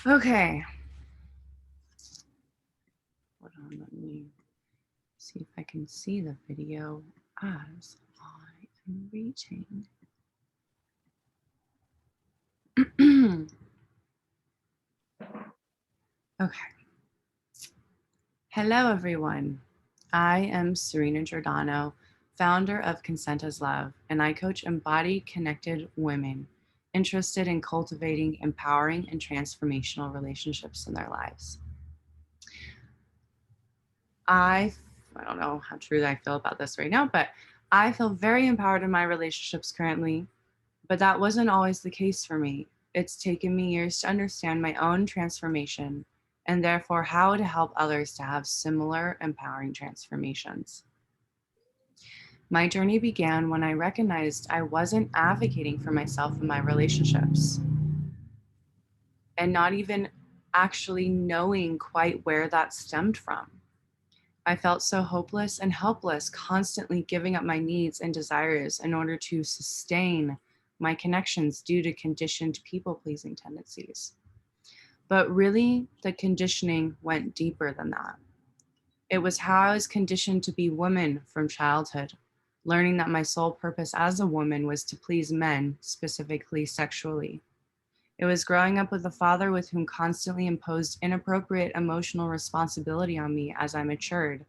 Okay. Hold on, let me see if I can see the video as I am reading. Okay. Hello, everyone. I am Serena Giordano, founder of Consent as Love, and I coach embodied, connected women interested in cultivating empowering and transformational relationships in their lives. I don't know how true I feel about this right now, but I feel very empowered in my relationships currently, but that wasn't always the case for me. It's taken me years to understand my own transformation and therefore how to help others to have similar empowering transformations. My journey began when I recognized I wasn't advocating for myself in my relationships and not even actually knowing quite where that stemmed from. I felt so hopeless and helpless, constantly giving up my needs and desires in order to sustain my connections due to conditioned people pleasing tendencies. But really, the conditioning went deeper than that. It was how I was conditioned to be woman from childhood, learning that my sole purpose as a woman was to please men, specifically sexually. It was growing up with a father with whom constantly imposed inappropriate emotional responsibility on me as I matured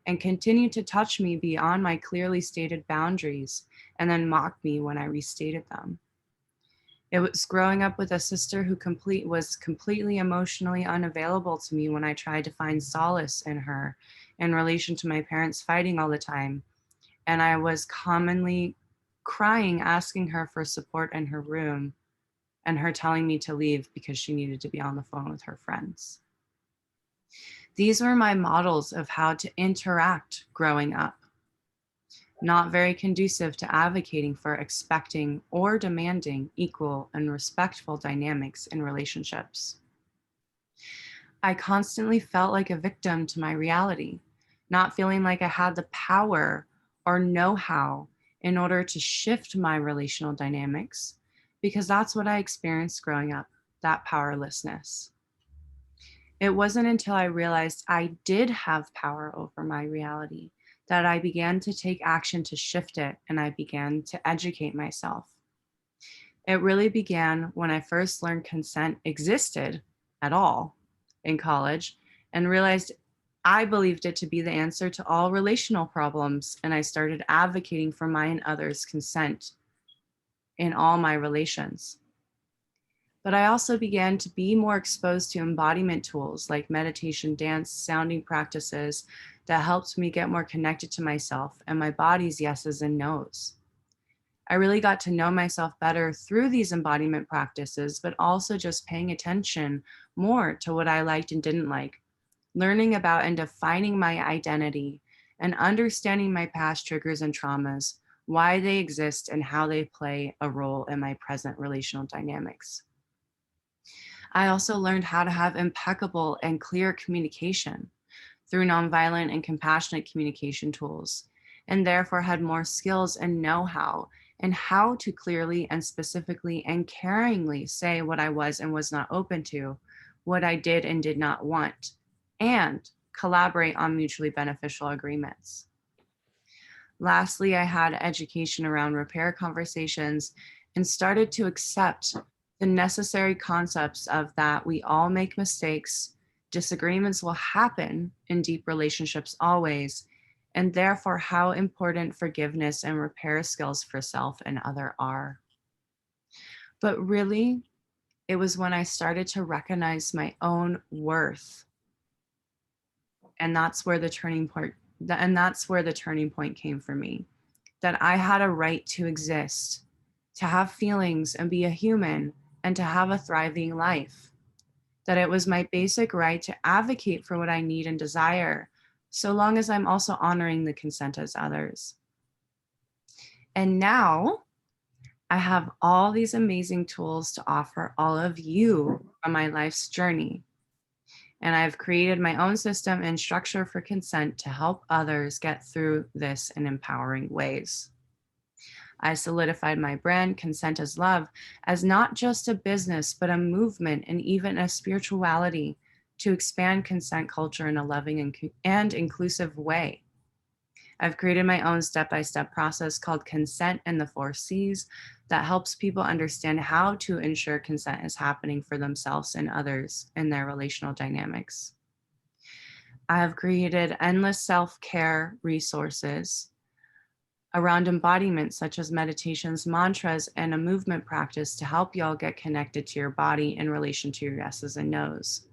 and continued to touch me beyond my clearly stated boundaries and then mocked me when I restated them. It was growing up with a sister who was completely emotionally unavailable to me when I tried to find solace in her in relation to my parents fighting all the time. And I was commonly crying, asking her for support in her room and her telling me to leave because she needed to be on the phone with her friends. These were my models of how to interact growing up. Not very conducive to advocating for expecting or demanding equal and respectful dynamics in relationships. I constantly felt like a victim to my reality, not feeling like I had the power or know how in order to shift my relational dynamics, because that's what I experienced growing up, that powerlessness. It wasn't until I realized I did have power over my reality that I began to take action to shift it and I began to educate myself. It really began when I first learned consent existed at all in college and realized I believed it to be the answer to all relational problems. And I started advocating for my and others' consent in all my relations. But I also began to be more exposed to embodiment tools like meditation, dance, sounding practices that helped me get more connected to myself and my body's yeses and nos. I really got to know myself better through these embodiment practices, but also just paying attention more to what I liked and didn't like, learning about and defining my identity, and understanding my past triggers and traumas, why they exist, and how they play a role in my present relational dynamics. I also learned how to have impeccable and clear communication through nonviolent and compassionate communication tools, and therefore had more skills and know how and how to clearly and specifically and caringly say what I was and was not open to, what I did and did not want, and collaborate on mutually beneficial agreements. Lastly, I had education around repair conversations and started to accept the necessary concepts of that we all make mistakes, disagreements will happen in deep relationships always, and therefore how important forgiveness and repair skills for self and other are. But really, it was when I started to recognize my own worth, and that's where the turning point came for me, that I had a right to exist, to have feelings and be a human, and to have a thriving life. That it was my basic right to advocate for what I need and desire, so long as I'm also honoring the consent as others. And now I have all these amazing tools to offer all of you on my life's journey. And I've created my own system and structure for consent to help others get through this in empowering ways. I solidified my brand, Consent is Love, as not just a business, but a movement and even a spirituality to expand consent culture in a loving and inclusive way. I've created my own step-by-step process called Consent and the 4Cs that helps people understand how to ensure consent is happening for themselves and others in their relational dynamics. I have created endless self-care resources around embodiment, such as meditations, mantras, and a movement practice to help y'all get connected to your body in relation to your yeses and nos.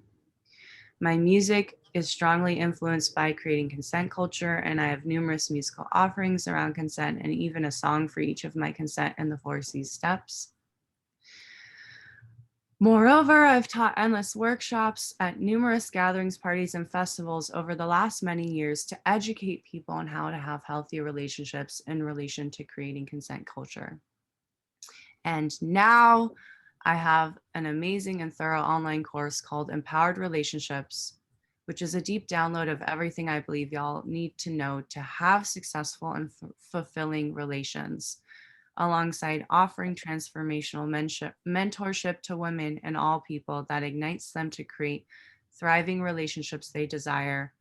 My music is strongly influenced by creating consent culture, and I have numerous musical offerings around consent and even a song for each of my consent and the 4Cs steps. Moreover, I've taught endless workshops at numerous gatherings, parties, and festivals over the last many years to educate people on how to have healthy relationships in relation to creating consent culture. And now I have an amazing and thorough online course called Empowered Relationships, which is a deep download of everything I believe y'all need to know to have successful and fulfilling relations, alongside offering transformational mentorship to women and all people that ignites them to create thriving relationships they desire,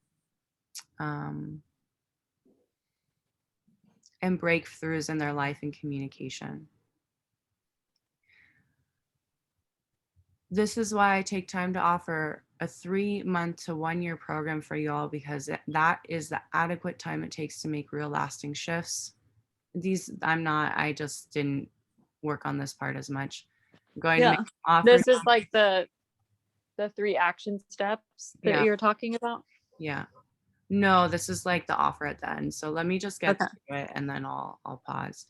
and breakthroughs in their life and communication. This is why I take time to offer a 3-month to 1-year program for y'all, because that is the adequate time it takes to make real lasting shifts. I just didn't work on this part as much. I'm going to make offers. This is like the 3 action steps that you're talking about? Yeah. No, this is like the offer at the end. So let me just get to it and then I'll pause.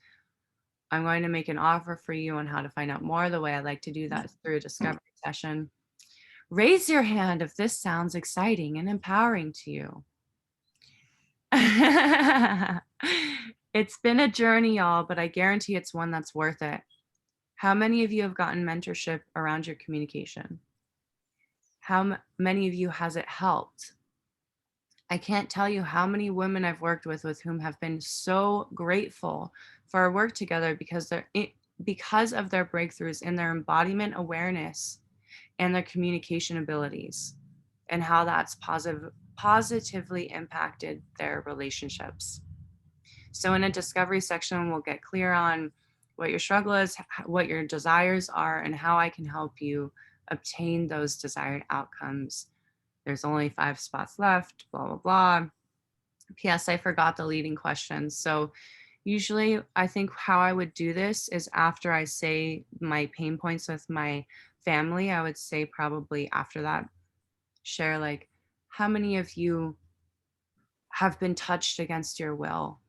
I'm going to make an offer for you on how to find out more. The way I like to do that is through a discovery session. Raise your hand if this sounds exciting and empowering to you. It's been a journey, y'all, but I guarantee it's one that's worth it. How many of you have gotten mentorship around your communication? How many of you has it helped? I can't tell you how many women I've worked with whom have been so grateful for our work together because of their breakthroughs in their embodiment awareness and their communication abilities, and how that's positively impacted their relationships. So in a discovery section, we'll get clear on what your struggle is, what your desires are, and how I can help you obtain those desired outcomes. There's only 5 spots left, blah, blah, blah. P.S. I forgot the leading questions. So usually I think how I would do this is after I say my pain points with my family, I would say probably after that, share like, how many of you have been touched against your will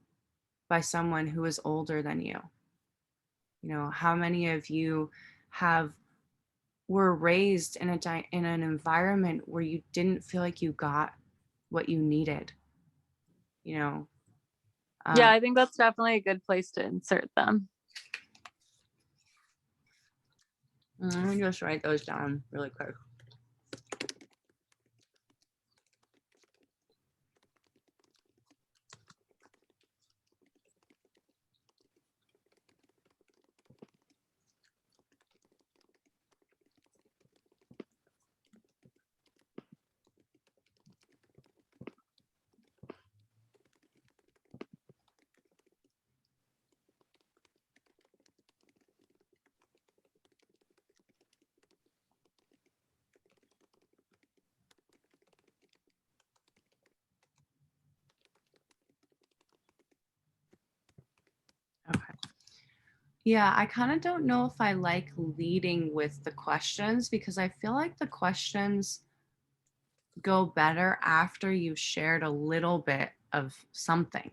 by someone who is older than you? You know, how many of you were raised in an environment where you didn't feel like you got what you needed? You know, Yeah, I think that's definitely a good place to insert them. Let me just write those down really quick. Okay. Yeah, I kind of don't know if I like leading with the questions, because I feel like the questions go better after you've shared a little bit of something.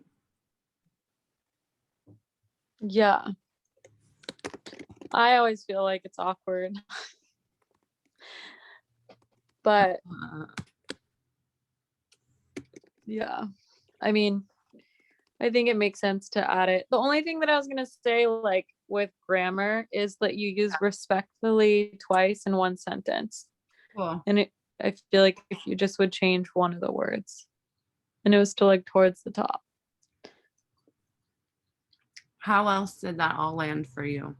Yeah. I always feel like it's awkward. But yeah, I mean, I think it makes sense to add it. The only thing that I was going to say, like with grammar, is that you use respectfully twice in one sentence. Cool. And I feel like if you just would change one of the words and it was still like towards the top. How else did that all land for you?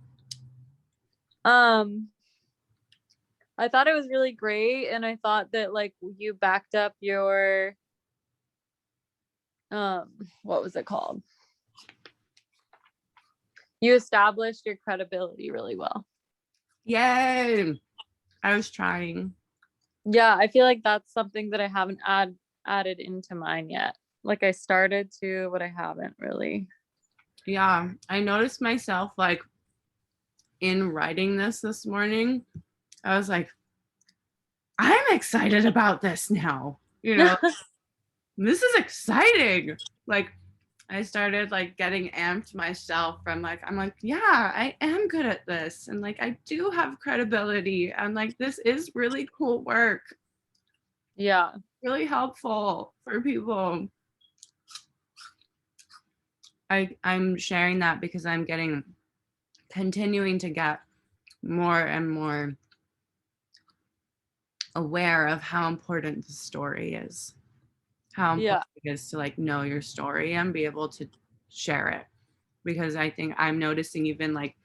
Um, I thought it was really great, and I thought that, like, you backed up your, what was it called? You established your credibility really well. Yay! I was trying. Yeah, I feel like that's something that I haven't added into mine yet. Like, I started to, but I haven't really. Yeah, I noticed myself like in writing this morning. I was like, I'm excited about this now. This is exciting. Like I started like getting amped myself from like I'm like, yeah, I am good at this and like I do have credibility and like this is really cool work. Yeah. Really helpful for people. I'm sharing that because I'm continuing to get more and more aware of how important the story is. How Yeah. important it is to like know your story and be able to share it. Because I think I'm noticing even like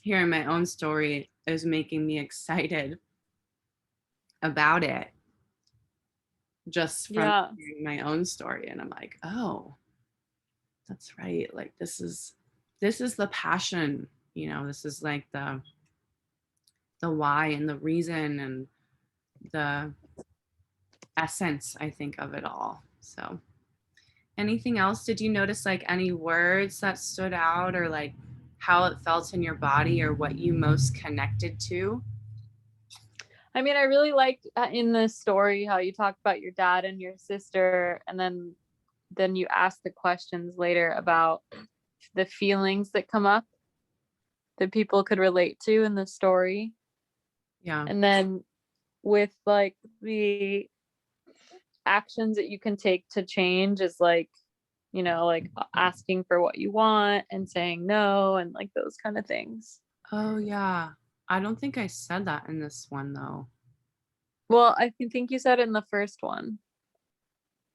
hearing my own story is making me excited about it just from Yeah. hearing my own story. And I'm like, oh, that's right. Like this is the passion, this is like the why and the reason and the essence, I think, of it all. So anything else? Did you notice like any words that stood out or like how it felt in your body or what you most connected to? I mean, I really liked in the story how you talked about your dad and your sister, and then you ask the questions later about the feelings that come up that people could relate to in the story. Yeah. And then with like the actions that you can take to change is like, like asking for what you want and saying no and like those kind of things. Oh, yeah. I don't think I said that in this one though. Well, think you said it in the first one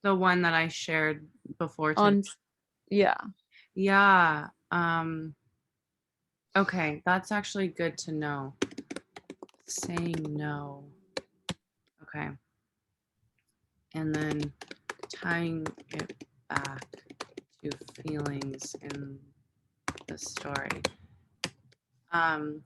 The one that I shared before today. on, yeah. Yeah. Okay, that's actually good to know. Saying no. Okay. And then tying it back to feelings in the story. Um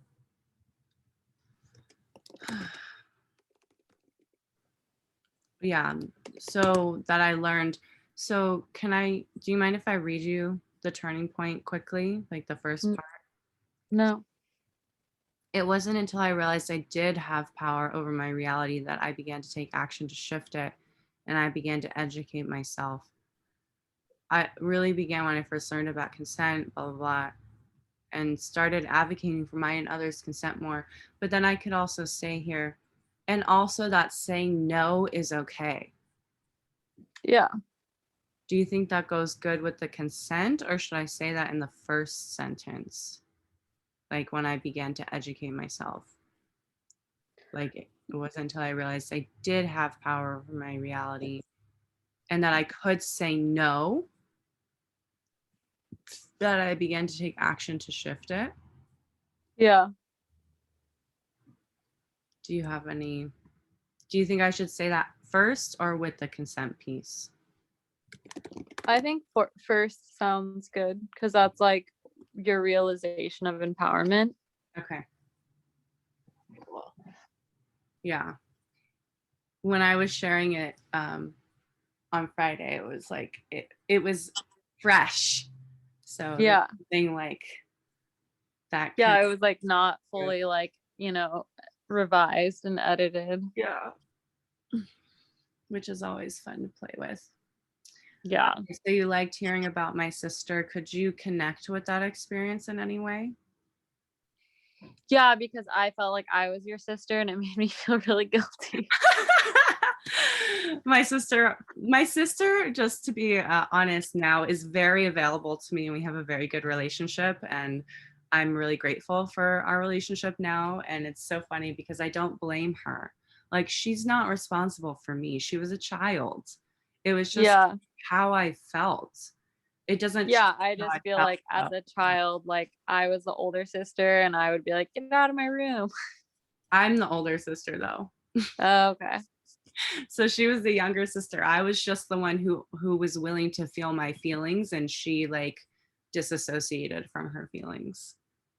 yeah, so that I learned. So do you mind if I read you the turning point quickly, like the first N- part? No. It wasn't until I realized I did have power over my reality that I began to take action to shift it, and I began to educate myself. I really began when I first learned about consent, blah, blah, blah, and started advocating for my and others' consent more. But then I could also say here, and also that saying no is okay. Yeah. Do you think that goes good with the consent, or should I say that in the first sentence? Like when I began to educate myself. Like it wasn't until I realized I did have power over my reality and that I could say no that I began to take action to shift it. Yeah. Do you think I should say that first or with the consent piece? I think first sounds good because that's like your realization of empowerment. Okay. Yeah. When I was sharing it on Friday, it was like it was fresh. So there's Yeah. something like that Yeah. can It was like not fully like, revised and edited. yeah, which is always fun to play with. Yeah. Okay, so you liked hearing about my sister. Could you connect with that experience in any way? Yeah. Because I felt like I was your sister and it made me feel really guilty. My sister, just to be honest now, is very available to me and we have a very good relationship and I'm really grateful for our relationship now. And it's so funny because I don't blame her. Like she's not responsible for me. She was a child. It was just Yeah. how I felt. It doesn't Yeah, change I how just I feel felt like as about a her. child, like I was the older sister and I would be like, get out of my room. I'm the older sister though. Okay. So she was the younger sister. I was just the one who was willing to feel my feelings, and she like disassociated from her feelings.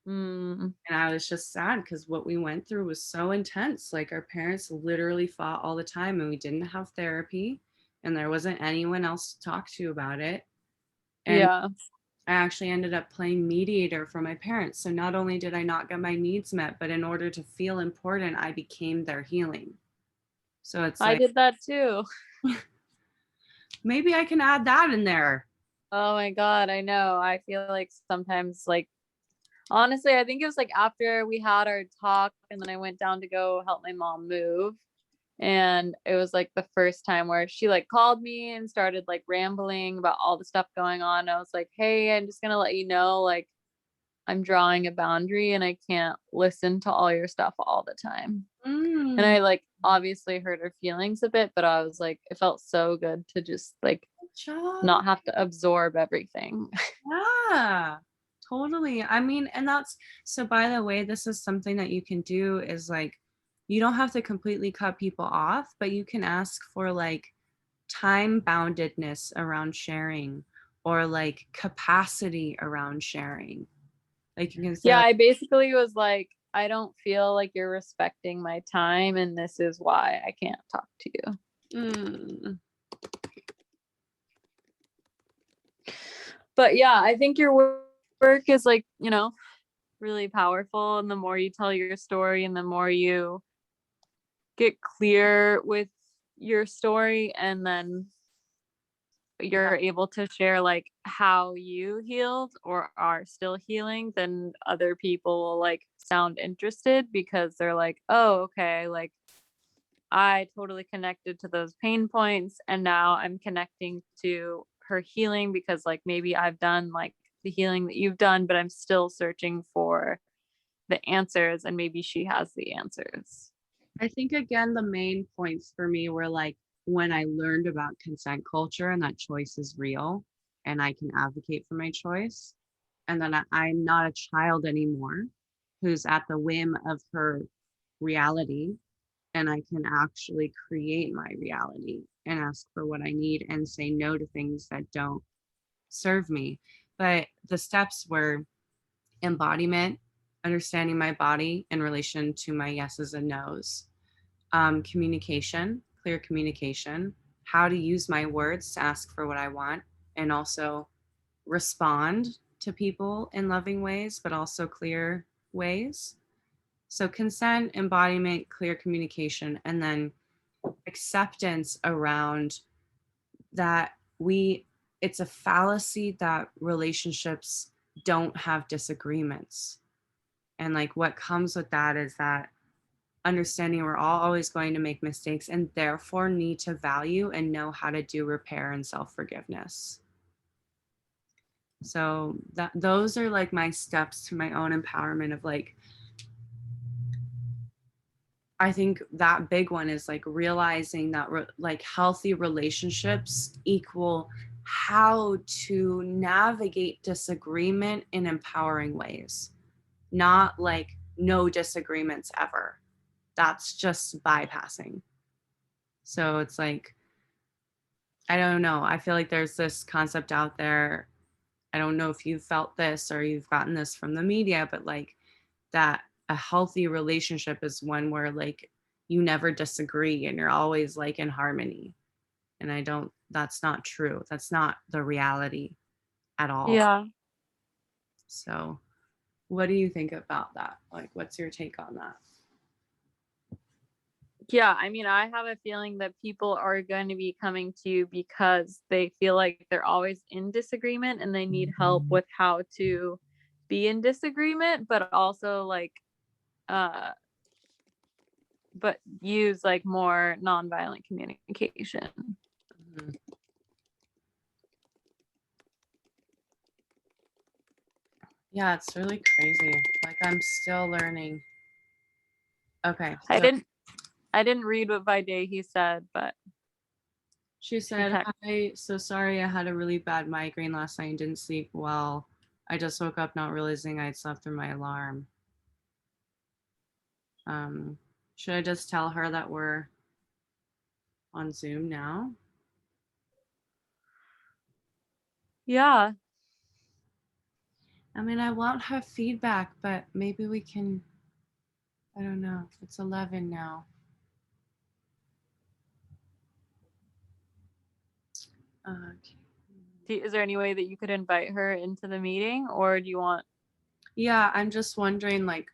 Mm, And I was just sad because what we went through was so intense. Like our parents literally fought all the time, and we didn't have therapy, and there wasn't anyone else to talk to about it. And yeah. I actually ended up playing mediator for my parents. So not only did I not get my needs met, but in order to feel important, I became their healing. So it's I like, did that too. maybe I can add that in there. Oh my God, I know. I feel like sometimes, like, honestly, I think it was like after we had our talk and then I went down to go help my mom move. And it was like the first time where she like called me and started like rambling about all the stuff going on. I was like, hey, I'm just gonna let you know, like, I'm drawing a boundary and I can't listen to all your stuff all the time. And Mm, I like obviously hurt her feelings a bit, but I was like, it felt so good to just like good job. not have to absorb everything. Yeah, totally. I mean, and that's so by the way, this is something that you can do is like you don't have to completely cut people off, but you can ask for like time boundedness around sharing or like capacity around sharing. Like you can say Yeah, like, I basically was like, I don't feel like you're respecting my time, and this is why I can't talk to you. mm, But yeah, I think your work is like, really powerful. And the more you tell your story and the more you get clear with your story, and then yeah, you're able to share like how you healed or are still healing, then other people will like sound interested because they're like, oh, okay, like I totally connected to those pain points and now I'm connecting to her healing because like maybe I've done like the healing that you've done, but I'm still searching for the answers and maybe she has the answers. I think again, the main points for me were like when I learned about consent culture and that choice is real and I can advocate for my choice. And then I'm not a child anymore who's at the whim of her reality. And I can actually create my reality and ask for what I need and say no to things that don't serve me. But the steps were embodiment, understanding my body in relation to my yeses and nos, communication, clear communication, how to use my words to ask for what I want, and also respond to people in loving ways, but also clear ways. So, consent, embodiment, clear communication, and then acceptance around that it's a fallacy that relationships don't have disagreements. And like what comes with that is that understanding we're all always going to make mistakes and therefore need to value and know how to do repair and self-forgiveness. So that those are like my steps to my own empowerment of like I think that big one is like realizing that like healthy relationships equal how to navigate disagreement in empowering ways, not like no disagreements ever. That's just bypassing. So it's like, I don't know. I feel like there's this concept out there. I don't know if you've felt this or you've gotten this from the media, but like that a healthy relationship is one where like you never disagree and you're always like in harmony. And I don't, that's not true. That's not the reality at all. Yeah. So, what do you think about that? Like, what's your take on that? Yeah, I mean, I have a feeling that people are going to be coming to you because they feel like they're always in disagreement and they need help with how to be in disagreement, but also like uh but use like more nonviolent communication. Mhm. Yeah, it's really crazy. Like, I'm still learning. Okay, I so didn't I didn't read what Vaidehi said, but She She said, texted. "Hi, so sorry I had a really bad migraine last night and didn't sleep well. I just woke up not realizing I'd slept through my alarm." Um, should I just tell her that we're on Zoom now? Yeah. I mean, I want her feedback, but maybe we can, I don't know. It's 11 now. Okay. Is there any way that you could invite her into the meeting, or do you want? Yeah, I'm just wondering, like,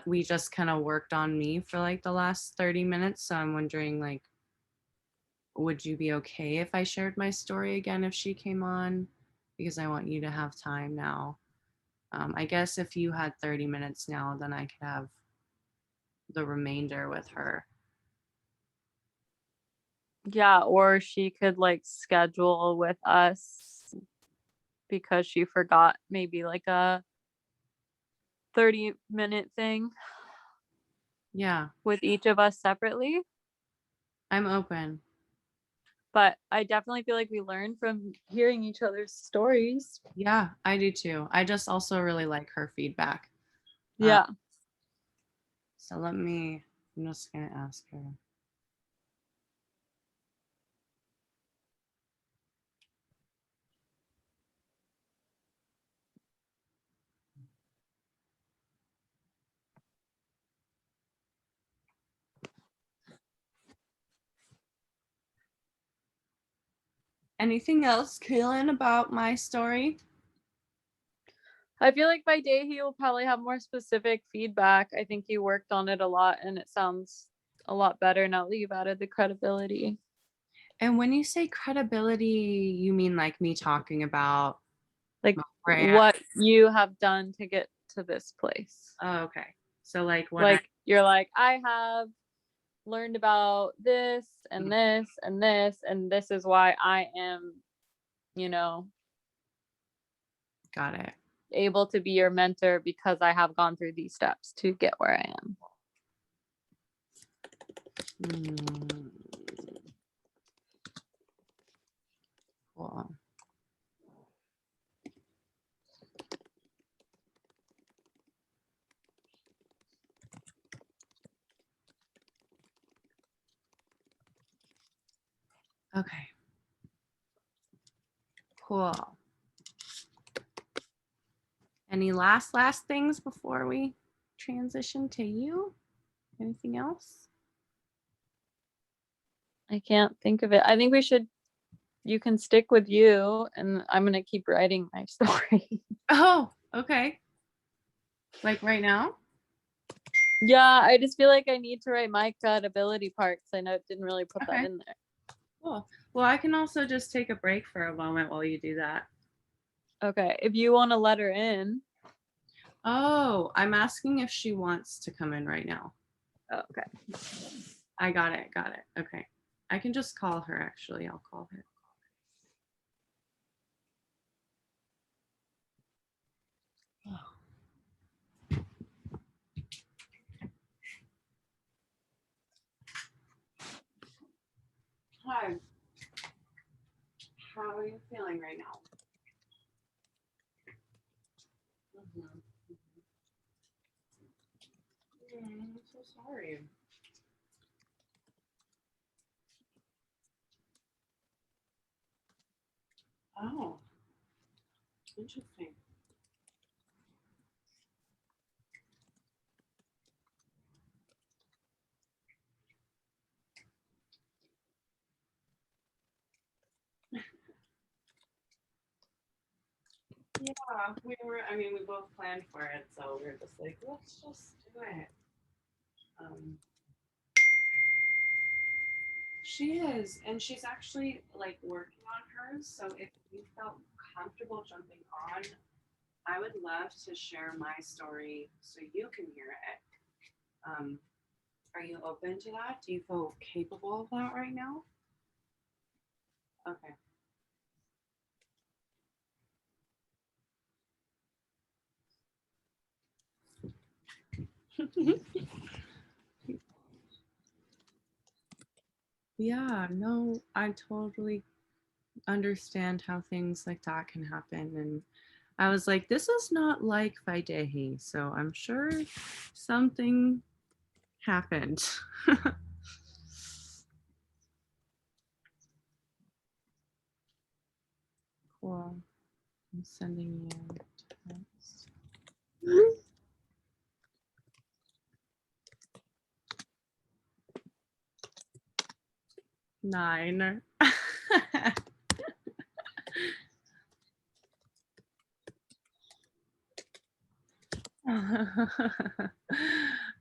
we just kind of worked on me for like the last 30 minutes, so I'm wondering, like, would you be okay if I shared my story again if she came on? Because I want you to have time now. I guess if you had 30 minutes now, then I could have the remainder with her. Yeah, or she could like schedule with us because she forgot maybe like a 30-minute thing Yeah, with each of us separately. I'm open. But I definitely feel like we learned from hearing each other's stories. Yeah, I do too. I just also really like her feedback. Uh, Yeah. so I'm just gonna ask her. Anything else, Kaylin, about my story? I feel like by day he will probably have more specific feedback. I think you worked on it a lot and it sounds a lot better now that you've added the credibility. And when you say credibility, you mean like me talking about Like my brand? what you have done to get to this place. Oh, okay. So like when Like you're like, I have learned about this and this and this, and this is why I am, you know, got it. able to be your mentor because I have gone through these steps to get where I am. Hmm. Cool. Okay. Cool. Any last things before we transition to you? Anything else? I can't think of it. I think you can stick with you and I'm going to keep writing my story. Oh, okay. Like right now? Yeah, I just feel like I need to write my credibility part because I know it didn't really put that Okay. in there. Cool. Well, I can also just take a break for a moment while you do that. Okay, if you want to let her in. Oh, I'm asking if she wants to come in right now. Oh, okay. I got it. Got it. Okay. I can just call her actually. I'll call her. Hi. How are you feeling right now? Mhm. I'm so sorry. Oh, interesting. Yeah, we both planned for it, so we were just like, let's just do it. Um, she is, and she's actually like working on hers. So if you felt comfortable jumping on, I would love to share my story so you can hear it. Um, are you open to that? Do you feel capable of that right now? Okay. Yeah, no, I totally understand how things like that can happen. And I was like, this is not like Vaidehi, so I'm sure something happened. Cool. I'm sending you a text. 9.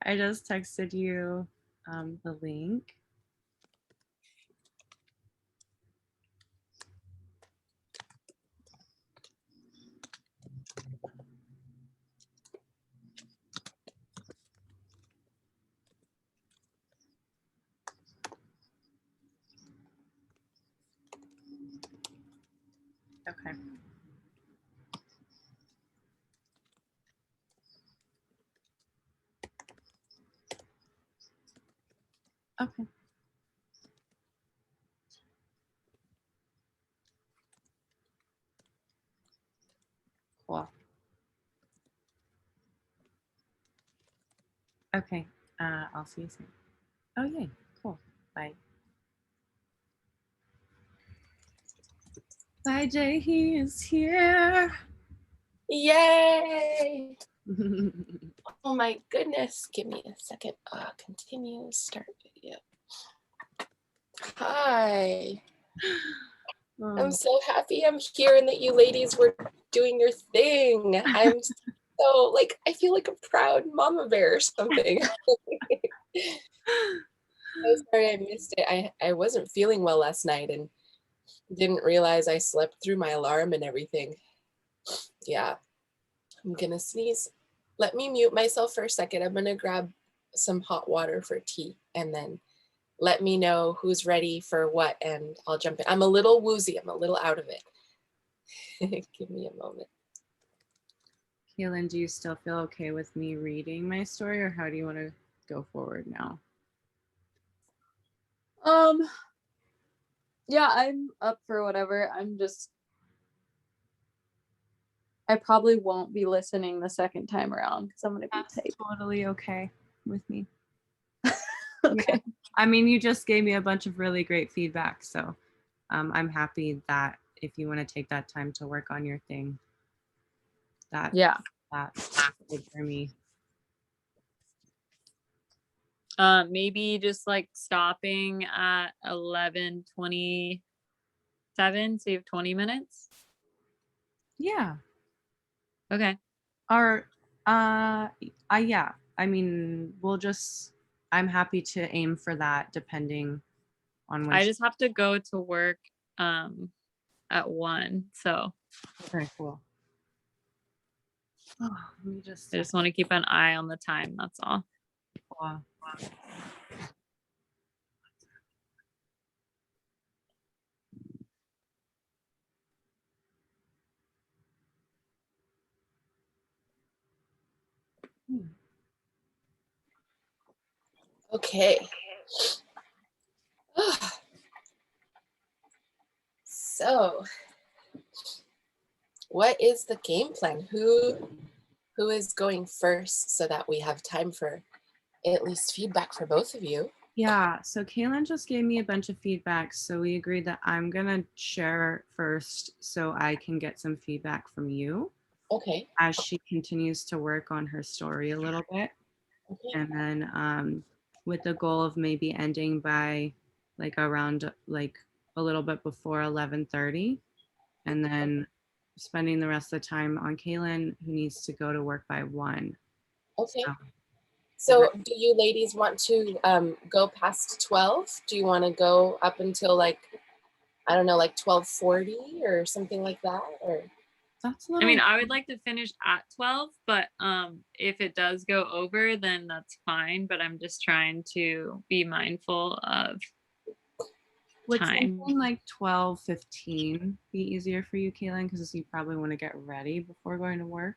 I just texted you the link. Okay. Okay. Cool. Okay. I'll see you soon. Oh, yay. Cool. Bye. Bye, Jay. He is here. Yay! Oh my goodness. Give me a second. Continue, start video. Hi. I'm so happy I'm here and that you ladies were doing your thing. I'm so like, I feel like a proud mama bear or something. So sorry I missed it. I wasn't feeling well last night and didn't realize I slept through my alarm and everything. Yeah, I'm gonna sneeze. Let me mute myself for a second. I'm gonna grab some hot water for tea and then let me know who's ready for what and I'll jump in. I'm a little woozy. I'm a little out of it. Give me a moment. Kaylin, do you still feel okay with me reading my story, or how do you want to go forward now? Yeah, I'm up for whatever. I probably won't be listening the second time around because I'm gonna be That's typing. totally okay with me. Okay. Yeah. I mean, you just gave me a bunch of really great feedback, so I'm happy that if you want to take that time to work on your thing, Yeah. that's good for me. Maybe just like stopping at 11:27, so you have 20 minutes. Yeah. Okay. Or yeah. I mean, I'm happy to aim for that depending on when I just have to go to work at 1, so okay, cool. Oh, let me just I just want to keep an eye on the time, that's all. Wow. Okay. So, what is the game plan? Who is going first so that we have time for at least feedback for both of you? Yeah, so Kaylin just gave me a bunch of feedback, so we agreed that I'm gonna share first so I can get some feedback from you Okay. as she continues to work on her story a little bit. Okay. And then with the goal of maybe ending by like around like a little bit before 11:30, and then spending the rest of the time on Kaylin, who needs to go to work by 1. Okay. So, So do you ladies want to go past 12? Do you want to go up until like, I don't know, like 12:40 or something like that? Or that's a I little mean, I would like to finish at 12, but if it does go over, then that's fine, but I'm just trying to be mindful of would time. something like 12:15 be easier for you, Kaylin? Because you probably want to get ready before going to work,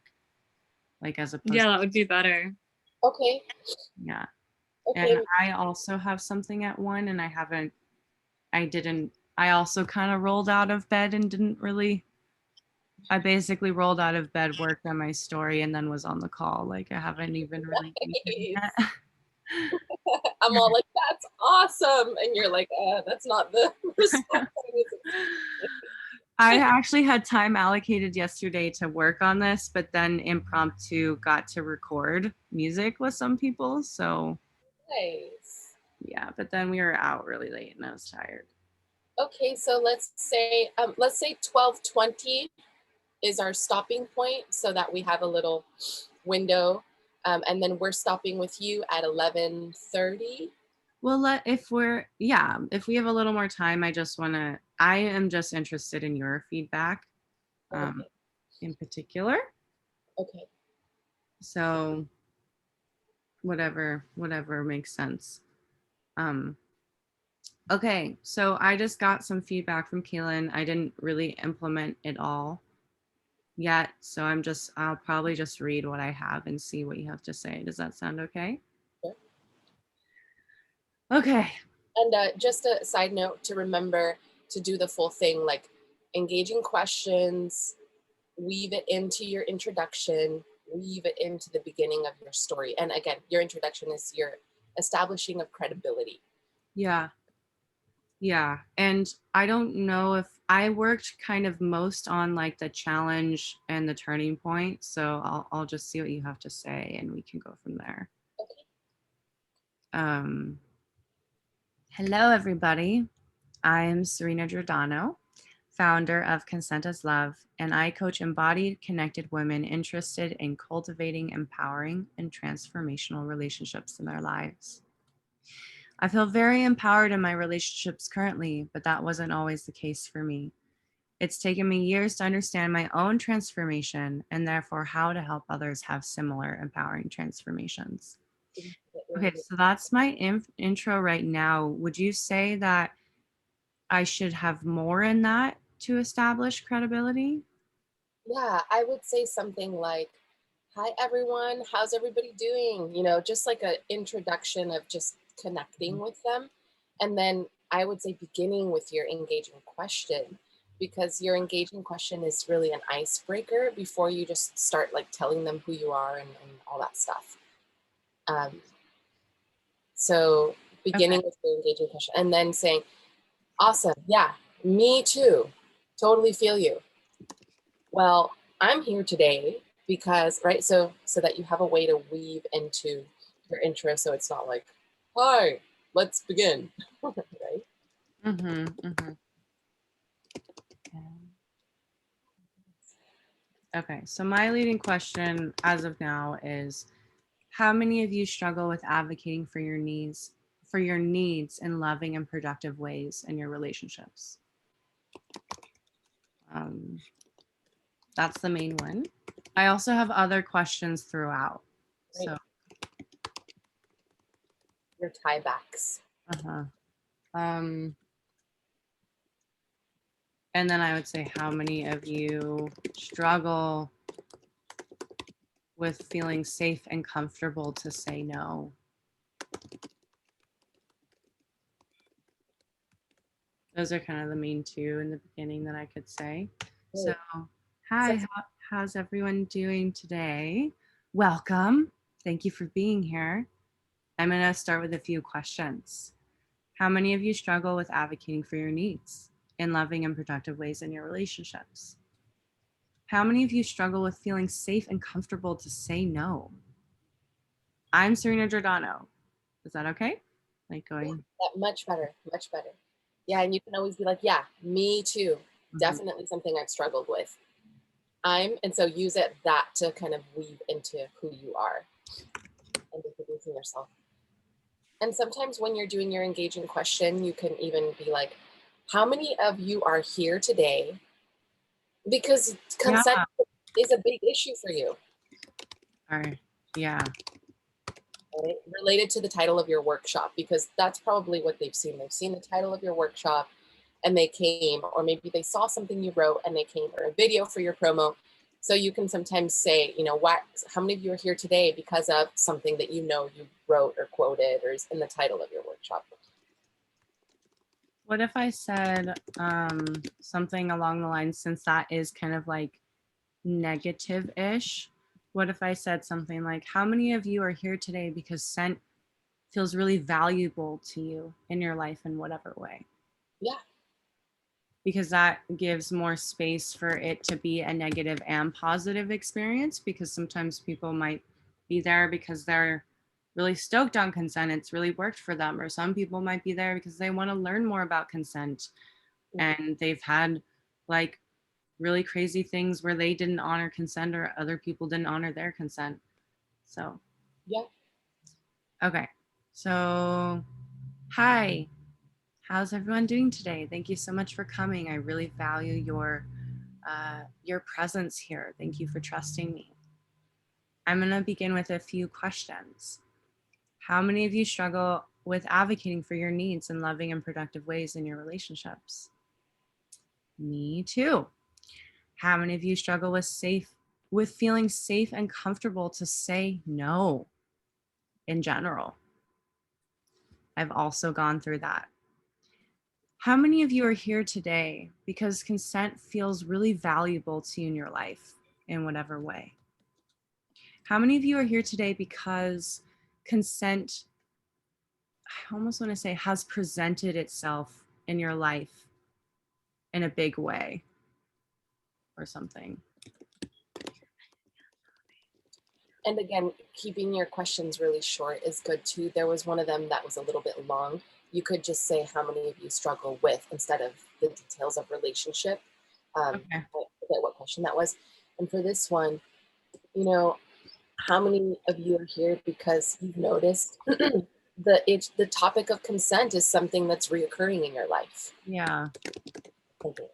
like as opposed Yeah, to, that would be better. okay. yeah. Okay. And I also have something at 1 and I haven't I also kind of rolled out of bed and didn't really, I basically rolled out of bed, worked on my story, and then was on the call. Like I haven't even really eaten Nice. yet. I'm all like, that's awesome. And you're like, that's not the response I was expecting. I actually had time allocated yesterday to work on this, but then impromptu got to record music with some people. So Nice. yeah, but then we were out really late and I was tired. Okay, so let's say 12:20 is our stopping point so that we have a little window. And then we're stopping with you at 11:30. Well, if we have a little more time, I am just interested in your feedback Okay. in particular. Okay. So whatever makes sense. Okay, so I just got some feedback from Keelan. I didn't really implement it all yet, so I'll probably just read what I have and see what you have to say. Does that sound okay? Sure. Okay. And just a side note to remember to do the full thing, like engaging questions, weave it into your introduction, weave it into the beginning of your story. And again, your introduction is your establishing of credibility. Yeah. Yeah. And I don't know if I worked kind of most on like the challenge and the turning point. So I'll just see what you have to say and we can go from there. Okay. Hello, everybody. I'm Serena Giordano, founder of Consent as Love, and I coach embodied, connected women interested in cultivating empowering and transformational relationships in their lives. I feel very empowered in my relationships currently, but that wasn't always the case for me. It's taken me years to understand my own transformation and therefore how to help others have similar empowering transformations. Okay, so that's my intro right now. Would you say that I should have more in that to establish credibility? Yeah, I would say something like, hi everyone, how's everybody doing? You know, just like an introduction of just connecting with them. And then I would say beginning with your engaging question, because your engaging question is really an icebreaker before you just start like telling them who you are and all that stuff. So beginning with the engaging question and then saying, awesome, yeah, me too, totally feel you. Well, I'm here today because, right, so that you have a way to weave into your intro so it's not like, hi, let's begin, right? Mm-hmm, mm-hmm. Okay, so my leading question as of now is, how many of you struggle with advocating for your needs in loving and productive ways in your relationships? That's the main one. I also have other questions throughout. Right. So, Your tiebacks. And then I would say, how many of you struggle with feeling safe and comfortable to say no? Those are kind of the main two in the beginning that I could say. So, hi, how's everyone doing today? Welcome. Thank you for being here. I'm going to start with a few questions. How many of you struggle with advocating for your needs in loving and productive ways in your relationships? How many of you struggle with feeling safe and comfortable to say no? I'm Serena Giordano. Is that okay? Like going? Yeah, much better, much better. Yeah, and you can always be like, yeah, me too. Mm-hmm. Definitely something I've struggled with. And so use that to kind of weave into who you are and introducing yourself. And sometimes when you're doing your engaging question, you can even be like, how many of you are here today? Because consent is a big issue for you. All right. Yeah. Right? Related to the title of your workshop, because that's probably what they've seen. They've seen the title of your workshop and they came, or maybe they saw something you wrote and they came, or a video for your promo. So you can sometimes say, you know, how many of you are here today because of something that you know you wrote or quoted or is in the title of your workshop. What if I said something along the lines, since that is kind of like negative-ish, what if I said something like, how many of you are here today because scent feels really valuable to you in your life in whatever way? Yeah. Because that gives more space for it to be a negative and positive experience, because sometimes people might be there because they're really stoked on consent, it's really worked for them, or some people might be there because they want to learn more about consent and they've had like really crazy things where they didn't honor consent or other people didn't honor their consent. So Yeah. okay, so hi, how's everyone doing today? Thank you so much for coming. I really value your presence here. Thank you for trusting me. I'm going to begin with a few questions. How many of you struggle with advocating for your needs in loving and productive ways in your relationships? Me too. How many of you struggle with feeling safe and comfortable to say no in general? I've also gone through that. How many of you are here today because consent feels really valuable to you in your life in whatever way? How many of you are here today because consent, I almost want to say, has presented itself in your life in a big way or something? And again, keeping your questions really short is good too. There was one of them that was a little bit long. You could just say how many of you struggle with instead of the details of relationship. Okay. I forget what question that was. And for this one, you know, how many of you are here because you've noticed the topic of consent is something that's reoccurring in your life? Yeah. Okay.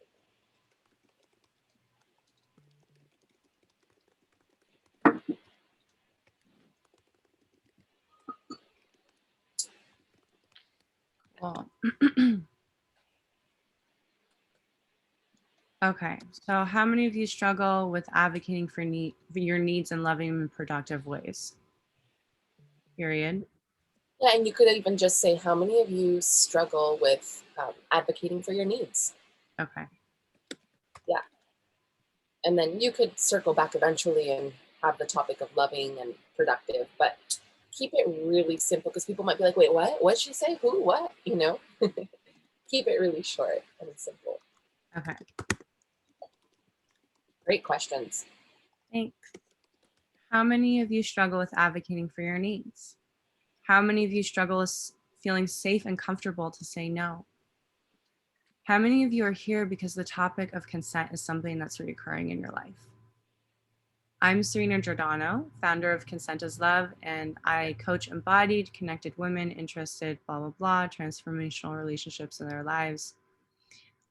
Well, okay. So how many of you struggle with advocating for your needs in loving and productive ways? Period. Yeah, and you could even just say how many of you struggle with advocating for your needs. Okay. Yeah. And then you could circle back eventually and have the topic of loving and productive, but keep it really simple because people might be like, wait, what? What'd she say? Who? What? Keep it really short and simple. Okay. Great questions. Thanks. How many of you struggle with advocating for your needs? How many of you struggle with feeling safe and comfortable to say no? How many of you are here because the topic of consent is something that's recurring in your life? I'm Serena Giordano, founder of Consent is Love, and I coach embodied, connected women interested, blah, blah, blah, transformational relationships in their lives.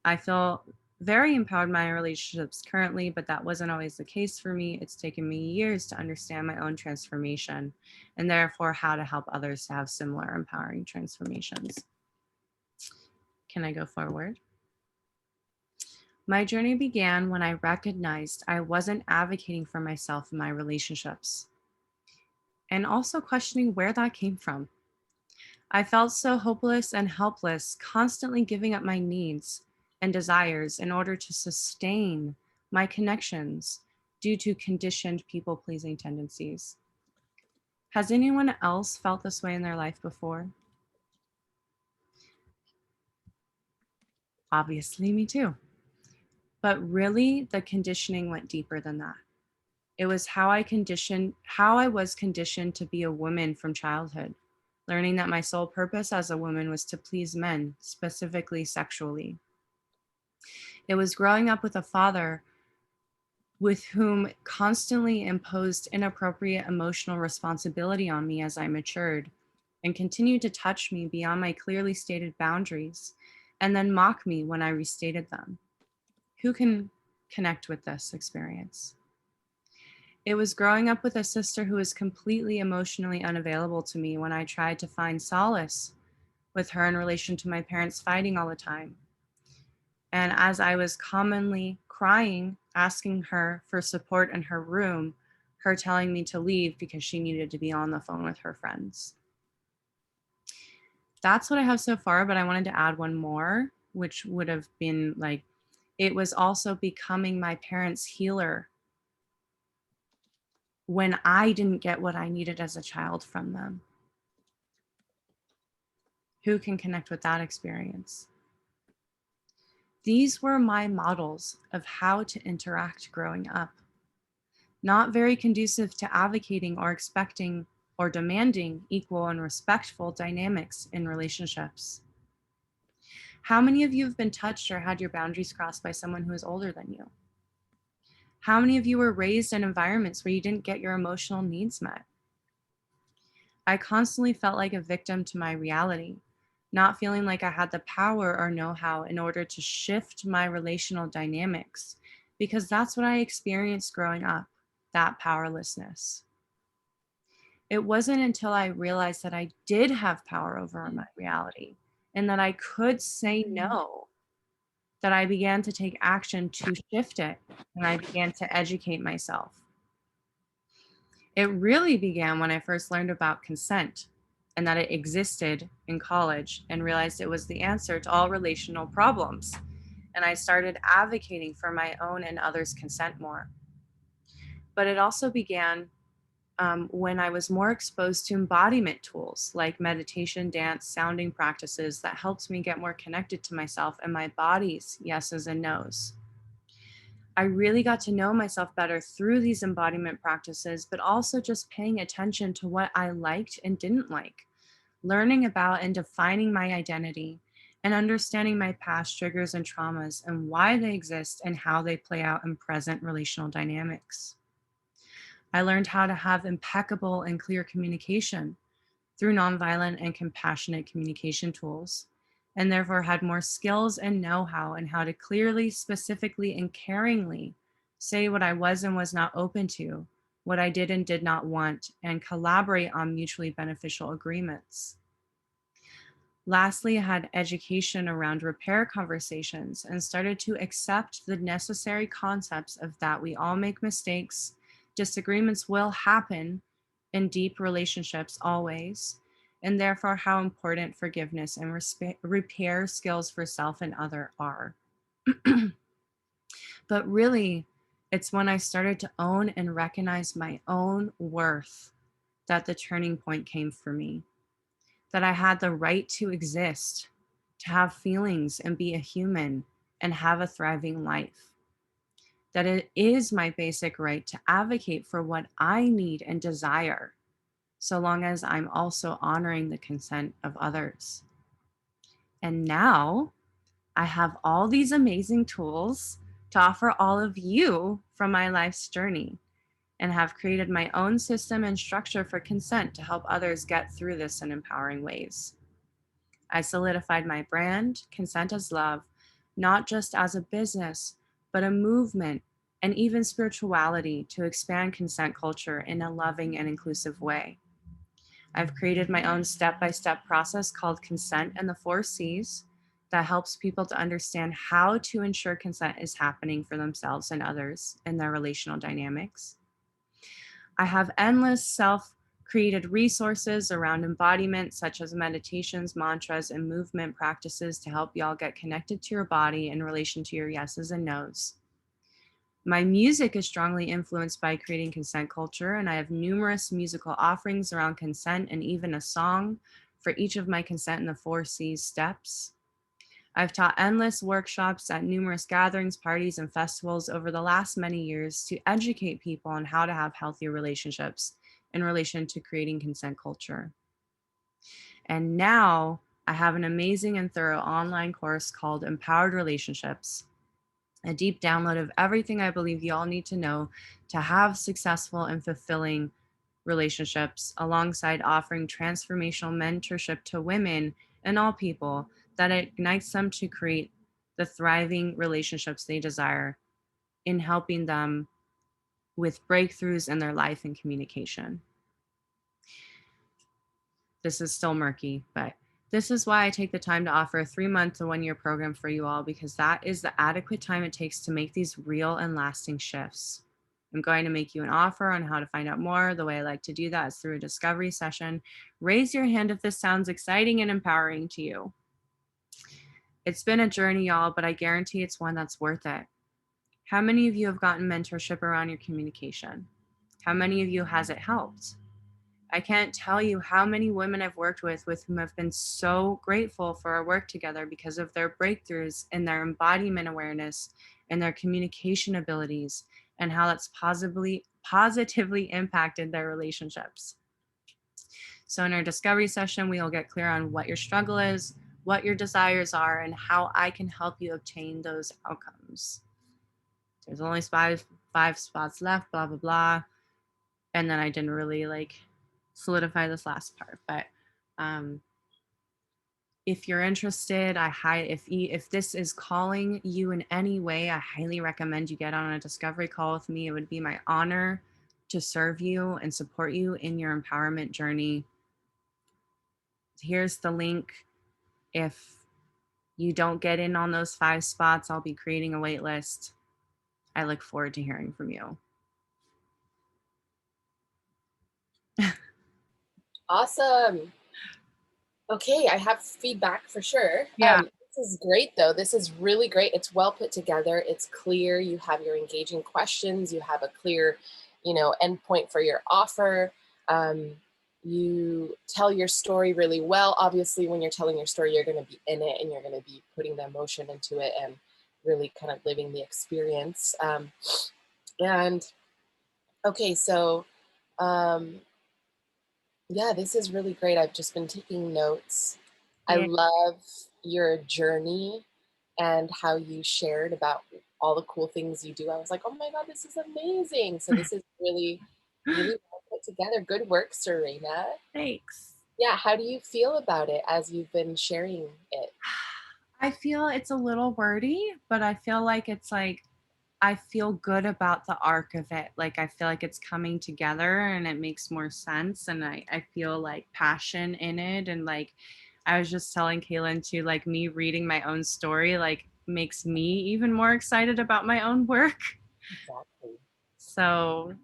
I feel very empowered in my relationships currently, but that wasn't always the case for me. It's taken me years to understand my own transformation and therefore how to help others to have similar empowering transformations. Can I go forward? My journey began when I recognized I wasn't advocating for myself in my relationships and also questioning where that came from. I felt so hopeless and helpless, constantly giving up my needs and desires in order to sustain my connections due to conditioned people pleasing tendencies. Has anyone else felt this way in their life before? Obviously, me too. But really, the conditioning went deeper than that. It was how I was conditioned to be a woman from childhood, learning that my sole purpose as a woman was to please men, specifically sexually. It was growing up with a father with whom constantly imposed inappropriate emotional responsibility on me as I matured and continued to touch me beyond my clearly stated boundaries and then mock me when I restated them. Who can connect with this experience? It was growing up with a sister who was completely emotionally unavailable to me when I tried to find solace with her in relation to my parents fighting all the time. And as I was commonly crying, asking her for support in her room, her telling me to leave because she needed to be on the phone with her friends. That's what I have so far, but I wanted to add one more, which would have been like, it was also becoming my parents' healer when I didn't get what I needed as a child from them. Who can connect with that experience? These were my models of how to interact growing up. Not very conducive to advocating or expecting or demanding equal and respectful dynamics in relationships. How many of you have been touched or had your boundaries crossed by someone who is older than you? How many of you were raised in environments where you didn't get your emotional needs met? I constantly felt like a victim to my reality, not feeling like I had the power or know how in order to shift my relational dynamics, because that's what I experienced growing up, that powerlessness. It wasn't until I realized that I did have power over my reality and that I could say no that I began to take action to shift it, and I began to educate myself. It really began when I first learned about consent and that it existed in college and realized it was the answer to all relational problems. And I started advocating for my own and others' consent more. But it also began when I was more exposed to embodiment tools like meditation, dance, sounding practices that helped me get more connected to myself and my body's yeses and nos. I really got to know myself better through these embodiment practices, but also just paying attention to what I liked and didn't like, learning about and defining my identity, and understanding my past triggers and traumas and why they exist and how they play out in present relational dynamics. I learned how to have impeccable and clear communication through nonviolent and compassionate communication tools, and therefore had more skills and know how and how to clearly, specifically, and caringly say what I was and was not open to, what I did and did not want, and collaborate on mutually beneficial agreements. Lastly, I had education around repair conversations and started to accept the necessary concepts of that we all make mistakes, disagreements will happen in deep relationships always, and therefore how important forgiveness and repair skills for self and other are. But really, it's when I started to own and recognize my own worth that the turning point came for me, that I had the right to exist, to have feelings and be a human and have a thriving life. That it is my basic right to advocate for what I need and desire, so long as I'm also honoring the consent of others. And now I have all these amazing tools to offer all of you from my life's journey, and have created my own system and structure for consent to help others get through this in empowering ways. I solidified my brand, Consent as Love, not just as a business, but a movement and even spirituality to expand consent culture in a loving and inclusive way. I've created my own step by step process called Consent and the Four C's that helps people to understand how to ensure consent is happening for themselves and others in their relational dynamics. I have endless self created resources around embodiment, such as meditations, mantras, and movement practices to help y'all get connected to your body in relation to your yeses and nos. My music is strongly influenced by creating consent culture, and I have numerous musical offerings around consent and even a song for each of my Consent in the Four C's steps. I've taught endless workshops at numerous gatherings, parties, and festivals over the last many years to educate people on how to have healthier relationships in relation to creating consent culture. And now I have an amazing and thorough online course called Empowered Relationships, a deep download of everything I believe you all need to know to have successful and fulfilling relationships, alongside offering transformational mentorship to women and all people that ignites them to create the thriving relationships they desire, in helping them with breakthroughs in their life and communication. This is still murky, but this is why I take the time to offer a 3-month to 1-year program for you all, because that is the adequate time it takes to make these real and lasting shifts. I'm going to make you an offer on how to find out more. The way I like to do that is through a discovery session. Raise your hand if this sounds exciting and empowering to you. It's been a journey, y'all, but I guarantee it's one that's worth it. How many of you have gotten mentorship around your communication? How many of you has it helped? I can't tell you how many women I've worked with whom have been so grateful for our work together because of their breakthroughs in their embodiment awareness and their communication abilities, and how that's positively impacted their relationships. So in our discovery session, we will get clear on what your struggle is, what your desires are, and how I can help you obtain those outcomes. There's only five spots left, blah, blah, blah. And then I didn't really solidify this last part, but if you're interested, if this is calling you in any way, I highly recommend you get on a discovery call with me. It would be my honor to serve you and support you in your empowerment journey. Here's the link. If you don't get in on those 5 spots, I'll be creating a wait list. I look forward to hearing from you. Awesome. Okay, I have feedback for sure. Yeah. This is great though. This is really great. It's well put together. It's clear. You have your engaging questions. You have a clear, endpoint for your offer. You tell your story really well. Obviously, when you're telling your story, you're going to be in it and you're going to be putting the emotion into it and really kind of living the experience. And okay, so yeah, this is really great. I've just been taking notes. I Yeah. love your journey and how you shared about all the cool things you do. I was like, oh my God, this is amazing. So this is really, really well put together. Good work, Serena. Thanks. Yeah, how do you feel about it as you've been sharing it? I feel it's a little wordy, but I feel like I feel good about the arc of it. I feel like it's coming together and it makes more sense. And I feel passion in it. And I was just telling Kaylin too, me reading my own story, makes me even more excited about my own work. Exactly. So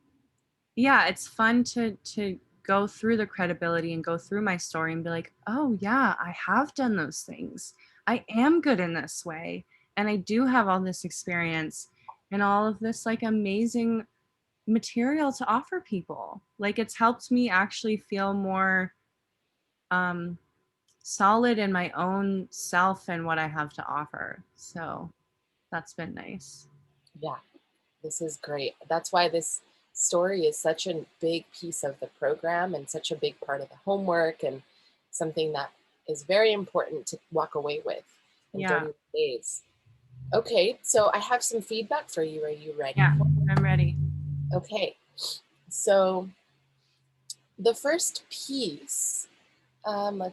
yeah, it's fun to go through the credibility and go through my story and be like, oh yeah, I have done those things. I am good in this way. And I do have all this experience and all of this amazing material to offer people. It's helped me actually feel more solid in my own self and what I have to offer. So that's been nice. Yeah, this is great. That's why this story is such a big piece of the program and such a big part of the homework and something that is very important to walk away with in Yeah. 30 days. Okay, so I have some feedback for you. Are you ready? Yeah, I'm ready. Okay, so the first piece, let me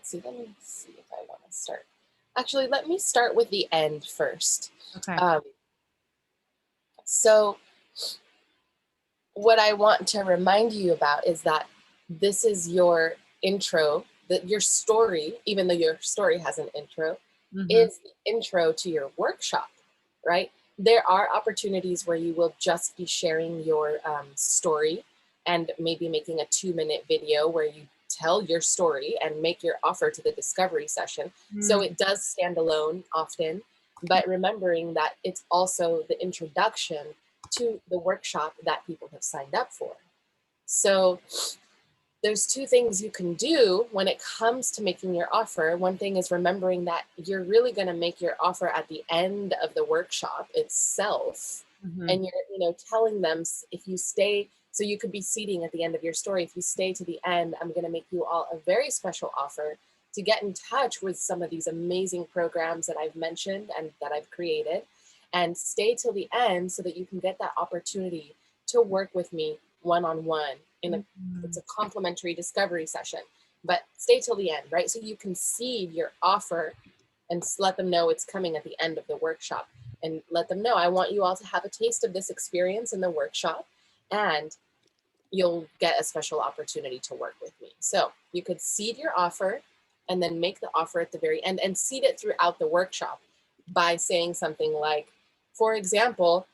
see if I want to start. Actually, let me start with the end first. Okay. So what I want to remind you about is that this is your intro, that your story, even though your story has an intro, is the intro to your workshop, right? There are opportunities where you will just be sharing your story and maybe making a 2-minute video where you tell your story and make your offer to the discovery session. So it does stand alone often, but remembering that it's also the introduction to the workshop that people have signed up for. So there's 2 things you can do when it comes to making your offer. One thing is remembering that you're really going to make your offer at the end of the workshop itself. And you're, telling them if you stay, so you could be seating at the end of your story. If you stay to the end, I'm going to make you all a very special offer to get in touch with some of these amazing programs that I've mentioned and that I've created, and stay till the end so that you can get that opportunity to work with me one-on-one it's a complimentary discovery session, but stay till the end, right? So you can seed your offer and let them know it's coming at the end of the workshop, and let them know, I want you all to have a taste of this experience in the workshop, and you'll get a special opportunity to work with me. So you could seed your offer and then make the offer at the very end and seed it throughout the workshop by saying something like, for example,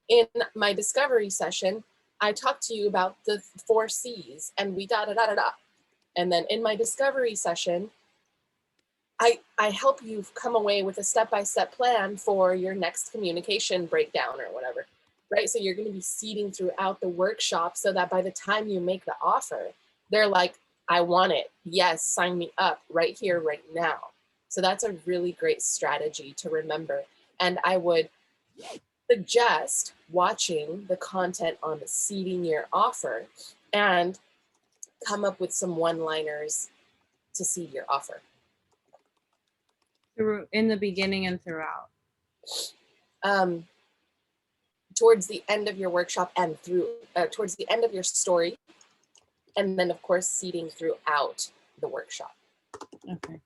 in my discovery session, I talked to you about the 4 C's and we da da da da da. And then in my discovery session, I help you come away with a step-by-step plan for your next communication breakdown or whatever, right? So you're going to be seeding throughout the workshop so that by the time you make the offer, they're like, I want it. Yes, sign me up right here, right now. So that's a really great strategy to remember. And I would suggest watching the content on seeding your offer and come up with some one-liners to seed your offer. In the beginning and throughout. Towards the end of your workshop and towards the end of your story, and then of course seeding throughout the workshop. Okay.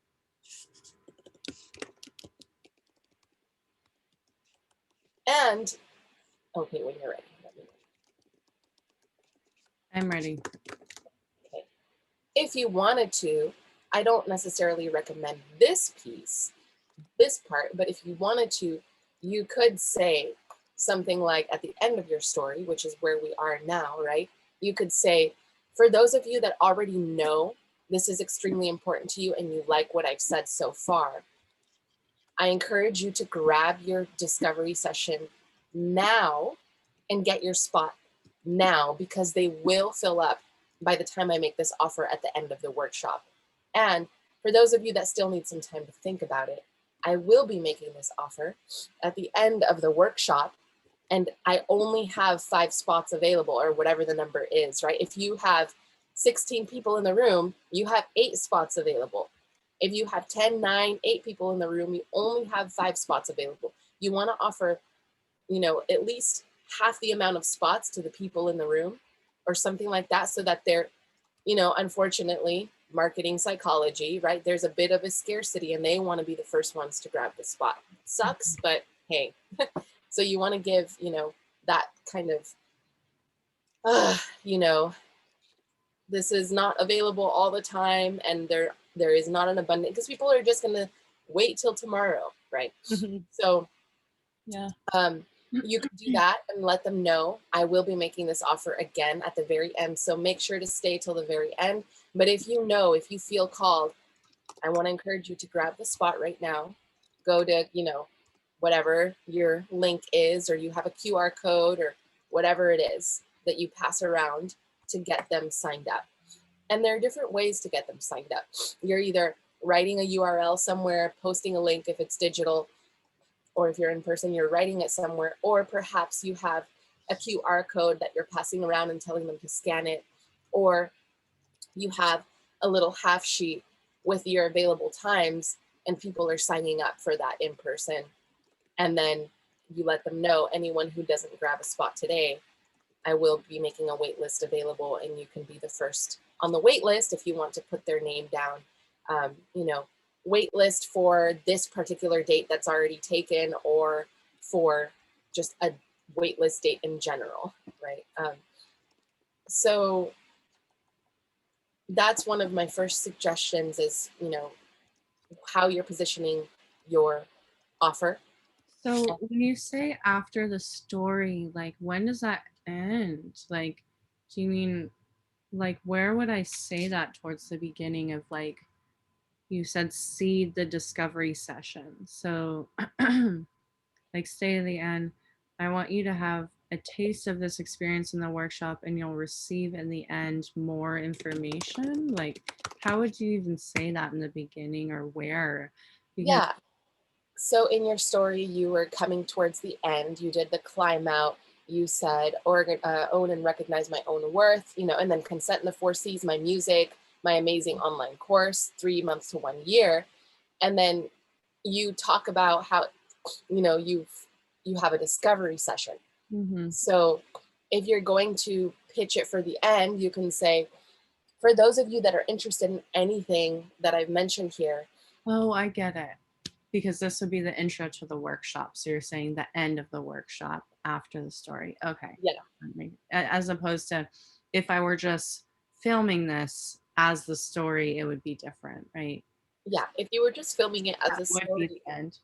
And okay, when you're ready, let me know. I'm ready. Okay. If you wanted to, I don't necessarily recommend this piece, this part, but if you wanted to, you could say something like at the end of your story, which is where we are now, right? You could say, for those of you that already know this is extremely important to you and you like what I've said so far, I encourage you to grab your discovery session now and get your spot now, because they will fill up by the time I make this offer at the end of the workshop. And for those of you that still need some time to think about it, I will be making this offer at the end of the workshop, and I only have 5 spots available, or whatever the number is, right? If you have 16 people in the room, you have 8 spots available. If you have 10, 9, 8 people in the room, you only have 5 spots available. You want to offer, at least half the amount of spots to the people in the room or something like that, so that they're, unfortunately, marketing psychology, right? There's a bit of a scarcity and they want to be the first ones to grab the spot. It sucks, but hey. So you want to give, that kind of, this is not available all the time, and there is not an abundant, because people are just going to wait till tomorrow, right? So Yeah. you can do that and let them know. I will be making this offer again at the very end, so make sure to stay till the very end. But if you feel called, I want to encourage you to grab the spot right now. Go to, whatever your link is, or you have a QR code or whatever it is that you pass around to get them signed up. And there are different ways to get them signed up. You're either writing a URL somewhere, posting a link if it's digital, or if you're in person, you're writing it somewhere, or perhaps you have a QR code that you're passing around and telling them to scan it, or you have a little half sheet with your available times and people are signing up for that in person. And then you let them know, anyone who doesn't grab a spot today, I will be making a wait list available, and you can be the first on the wait list if you want to put their name down. Wait list for this particular date that's already taken, or for just a wait list date in general, right? So that's one of my first suggestions is, how you're positioning your offer. So when you say after the story, like when does that end? Like, do you mean like where would I say that towards the beginning of, like, you said seed the discovery session. So like stay to the end. I want you to have a taste of this experience in the workshop, and you'll receive in the end more information. Like, how would you even say that in the beginning, or where? Because Yeah. So in your story, you were coming towards the end. You did the climb out. You said, own and recognize my own worth, and then consent in the 4 C's, my music, my amazing online course, 3 months to 1 year. And then you talk about how, you have a discovery session. Mhm. So if you're going to pitch it for the end, you can say, for those of you that are interested in anything that I've mentioned here. Oh, I get it. Because this would be the intro to the workshop. So you're saying the end of the workshop after the story. Okay. Yeah. As opposed to if I were just filming this as the story, it would be different, right? Yeah. If you were just filming it as That a would story, be the end.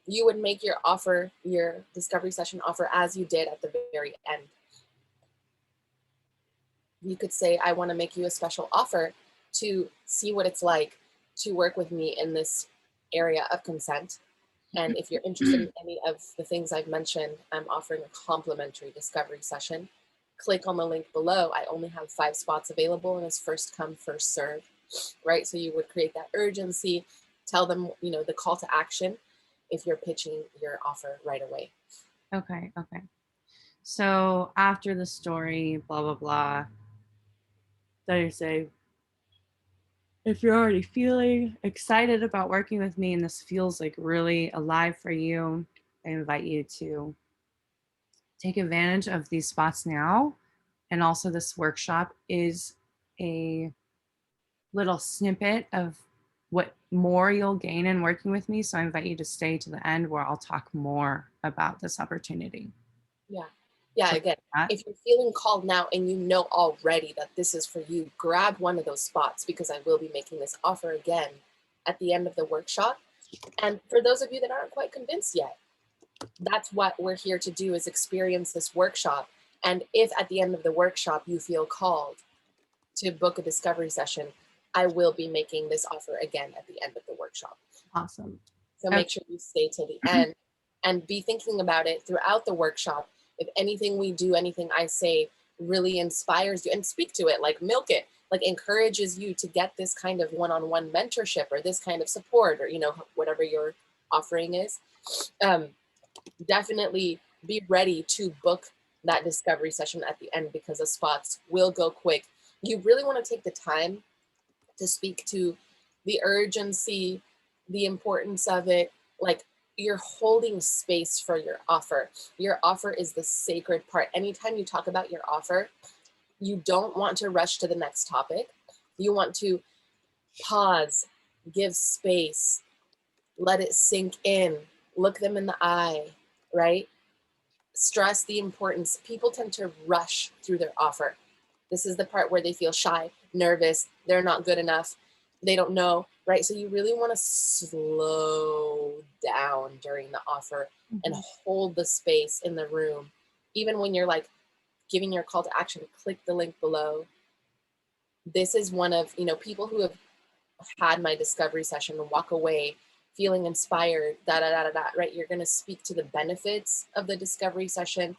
you would make your offer, your discovery session offer, as you did at the very end. You could say, I want to make you a special offer to see what it's like to work with me in this area of consent. And if you're interested in any of the things I've mentioned, I'm offering a complimentary discovery session. Click on the link below. I only have 5 spots available and it's first come, first serve, right? So you would create that urgency, tell them, you know, the call to action if you're pitching your offer right away. Okay. Okay. So after the story, blah, blah, blah, then you say, if you're already feeling excited about working with me and this feels like really alive for you, I invite you to take advantage of these spots now. And also, this workshop is a little snippet of what more you'll gain in working with me. So I invite you to stay to the end where I'll talk more about this opportunity. Yeah. Yeah. So Again, that, if you're feeling called now and you know already that this is for you, grab one of those spots because I will be making this offer again at the end of the workshop. And for those of you that aren't quite convinced yet, that's what we're here to do, is experience this workshop. And if at the end of the workshop you feel called to book a discovery session, I will be making this offer again at the end of the workshop. awesome. So make sure you stay till the end and be thinking about it throughout the workshop. If anything we do, anything I say really inspires you, and speak to it, like milk it, like encourages you to get this kind of one-on-one mentorship or this kind of support, or, you know, whatever your offering is, definitely be ready to book that discovery session at the end because the spots will go quick. You really want to take the time to speak to the urgency, the importance of it. Like, you're holding space for your offer. Your offer is the sacred part. Anytime you talk about your offer, you don't want to rush to the next topic. You want to pause, give space, let it sink in, look them in the eye, right? Stress the importance. People tend to rush through their offer. This is the part where they feel shy, nervous, they're not good enough, they don't know, right? So you really want to slow down during the offer and hold the space in the room. Even when you're like giving your call to action, click the link below. This is one of, you know, people who have had my discovery session and walk away feeling inspired, right? You're going to speak to the benefits of the discovery session,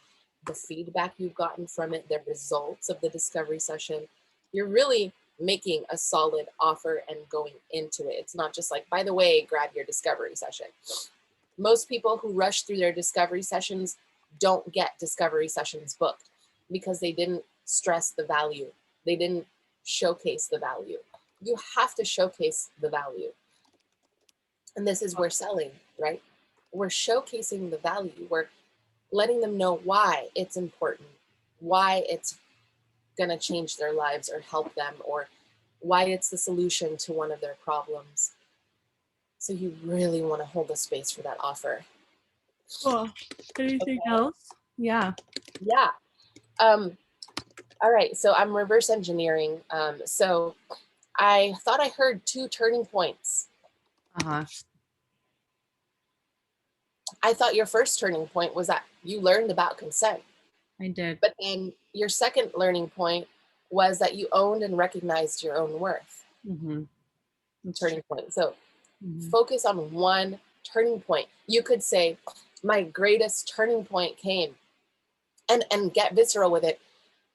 the feedback you've gotten from it, the results of the discovery session. You're really making a solid offer and going into it. It's not just like, by the way, grab your discovery session. Most people who rush through their discovery sessions don't get discovery sessions booked because they didn't stress the value. They didn't showcase the value. You have to showcase the value. And this is where selling, right? We're showcasing the value. We're letting them know why it's important, why it's going to change their lives or help them, or why it's the solution to one of their problems. So you really want to hold the space for that offer. Cool. Anything else? Yeah. Yeah. All right. So I'm reverse engineering. So I thought I heard 2 turning points. I thought your first turning point was that you learned about consent. I did. But then your second learning point was that you owned and recognized your own worth. Turning point. So focus on one turning point. You could say, my greatest turning point came, and get visceral with it.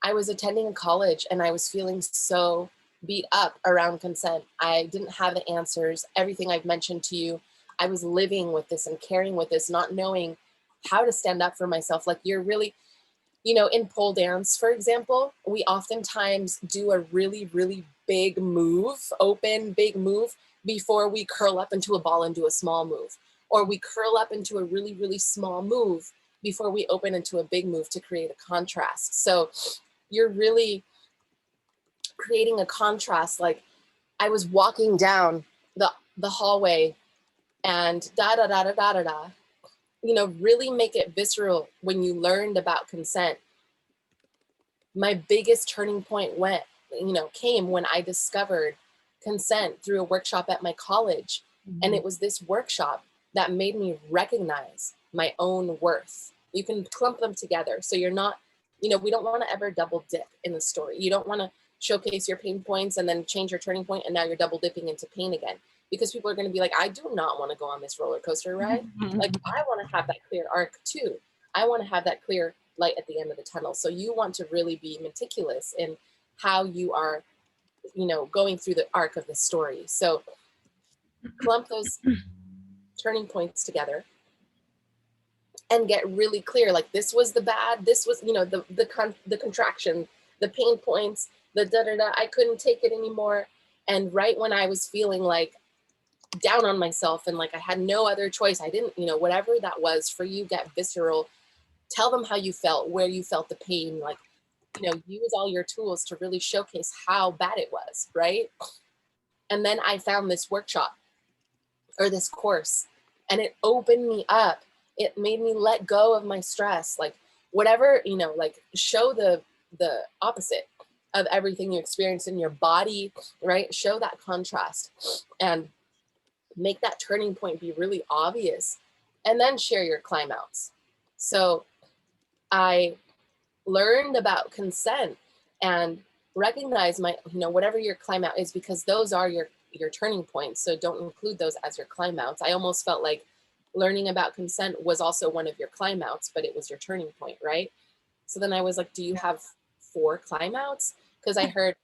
I was attending a college and I was feeling so beat up around consent. I didn't have the answers. Everything I've mentioned to you, I was living with this and carrying with this, not knowing how to stand up for myself. Like, you're really, you know, in pole dance, for example, we oftentimes do a really, really big move, open, big move, before we curl up into a ball and do a small move. Or we curl up into a really, really small move before we open into a big move to create a contrast. So you're really creating a contrast. Like, I was walking down the hallway and da-da-da-da-da-da-da. You know, really make it visceral when you learned about consent. My biggest turning point came when I discovered consent through a workshop at my college. And it was this workshop that made me recognize my own worth. You can clump them together. So you're not we don't want to ever double dip in the story. You don't want to showcase your pain points and then change your turning point, and now you're double dipping into pain again, because people are going to be like, I do not want to go on this roller coaster ride. Like, I want to have that clear arc too. I want to have that clear light at the end of the tunnel. So you want to really be meticulous in how you are, going through the arc of the story. So clump those turning points together and get really clear. Like, this was the bad, this was, the contraction, the pain points, the da-da-da, I couldn't take it anymore. And right when I was feeling like down on myself and like I had no other choice, I didn't, whatever that was for you, get visceral. Tell them how you felt, where you felt the pain, like, use all your tools to really showcase how bad it was, right? And then I found this workshop or this course, and it opened me up. It made me let go of my stress, like whatever, like show the opposite of everything you experience in your body, right? Show that contrast and make that turning point be really obvious, and then share your climb outs. So I learned about consent and recognize my, whatever your climb out is, because those are your turning points. So don't include those as your climb outs. I almost felt like learning about consent was also one of your climb outs, but it was your turning point, right? So then I was like, do you have 4 climb outs? Because I heard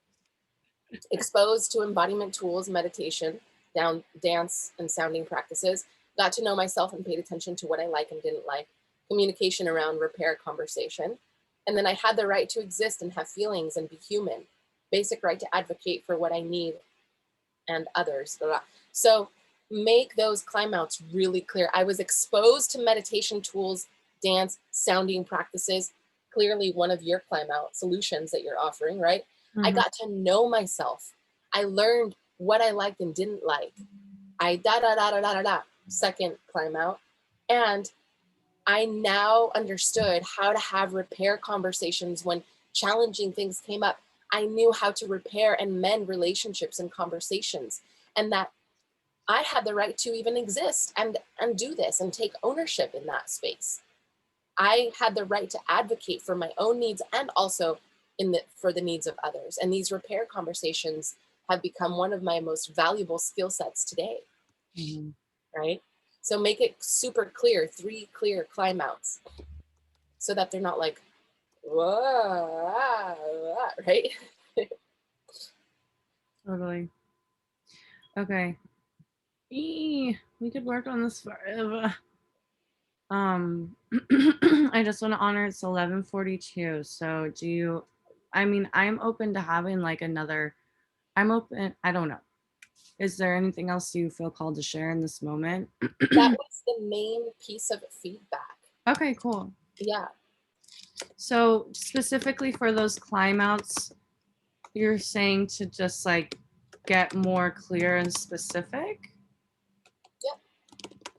exposed to embodiment tools, meditation, dance and sounding practices, got to know myself and paid attention to what I like and didn't like, communication around repair conversation. And then I had the right to exist and have feelings and be human, basic right to advocate for what I need and others. Blah, blah. So make those climb outs really clear. I was exposed to meditation tools, dance, sounding practices, clearly one of your climb out solutions that you're offering, right? Mm-hmm. I got to know myself. I learned what I liked and didn't like. I second climb out. And I now understood how to have repair conversations when challenging things came up. I knew how to repair and mend relationships and conversations, and that I had the right to even exist and do this and take ownership in that space. I had the right to advocate for my own needs and also for the needs of others. And these repair conversations have become one of my most valuable skill sets today, right? So make it super clear, 3 clear climb outs, so that they're not like, whoa, right? Totally. Okay. We could work on this forever. I just want to honor it's 11:42. So I'm open to having like another, I'm open, I don't know. Is there anything else you feel called to share in this moment? That was the main piece of feedback. Okay, cool. Yeah. So specifically for those climb outs, you're saying to just like get more clear and specific? Yep.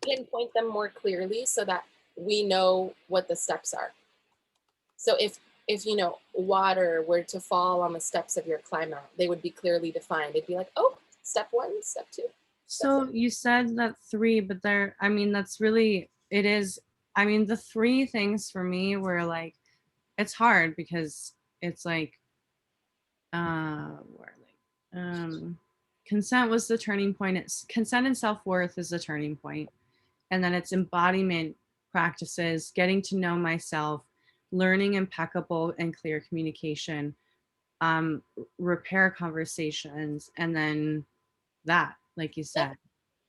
Pinpoint them more clearly so that we know what the steps are. So if water were to fall on the steps of your climb out, they would be clearly defined. It'd be like, oh, step 1, step 2. So you said that 3, but that's really, it is, the 3 things for me were like, it's hard because it's like, consent was the turning point. It's consent and self-worth is the turning point. And then it's embodiment practices, getting to know myself, learning impeccable and clear communication, repair conversations, and then that, like you said.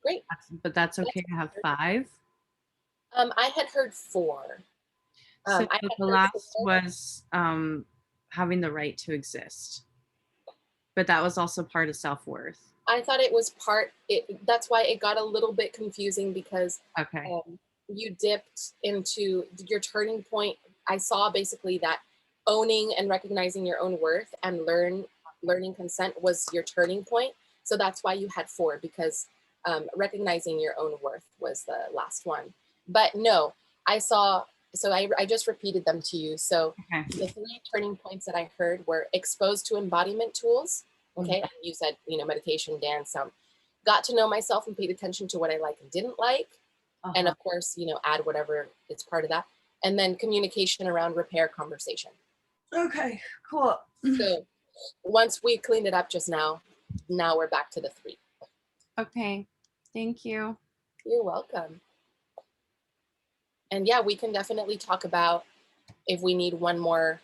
Great. But that's okay to have 5? I had heard 4. So the last was having the right to exist. But that was also part of self-worth. I thought it was that's why it got a little bit confusing, because you dipped into your turning point. I saw basically that owning and recognizing your own worth and learning consent was your turning point. So that's why you had 4, because recognizing your own worth was the last one. But no, I just repeated them to you. So the 3 turning points that I heard were exposed to embodiment tools. Okay. And you said, meditation, dance, got to know myself and paid attention to what I like and didn't like. And of course, add whatever it's part of that. And then communication around repair conversation. Okay, cool. So once we cleaned it up just now we're back to the 3. Okay, thank you. You're welcome. And yeah, we can definitely talk about if we need one more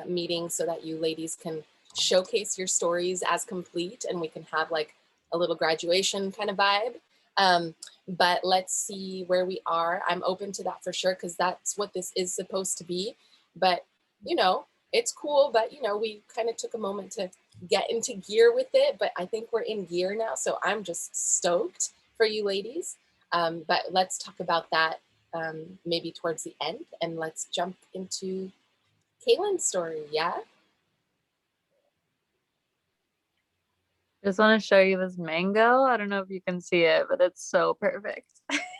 meeting so that you ladies can showcase your stories as complete and we can have like a little graduation kind of vibe. But let's see where we are. I'm open to that for sure because that's what this is supposed to be. But, you know, it's cool. But, you know, we kind of took a moment to get into gear with it. But I think we're in gear now. So I'm just stoked for you ladies. But let's talk about that maybe towards the end. And let's jump into Kaylin's story. Yeah. Just want to show you this mango. I don't know if you can see it, but it's so perfect.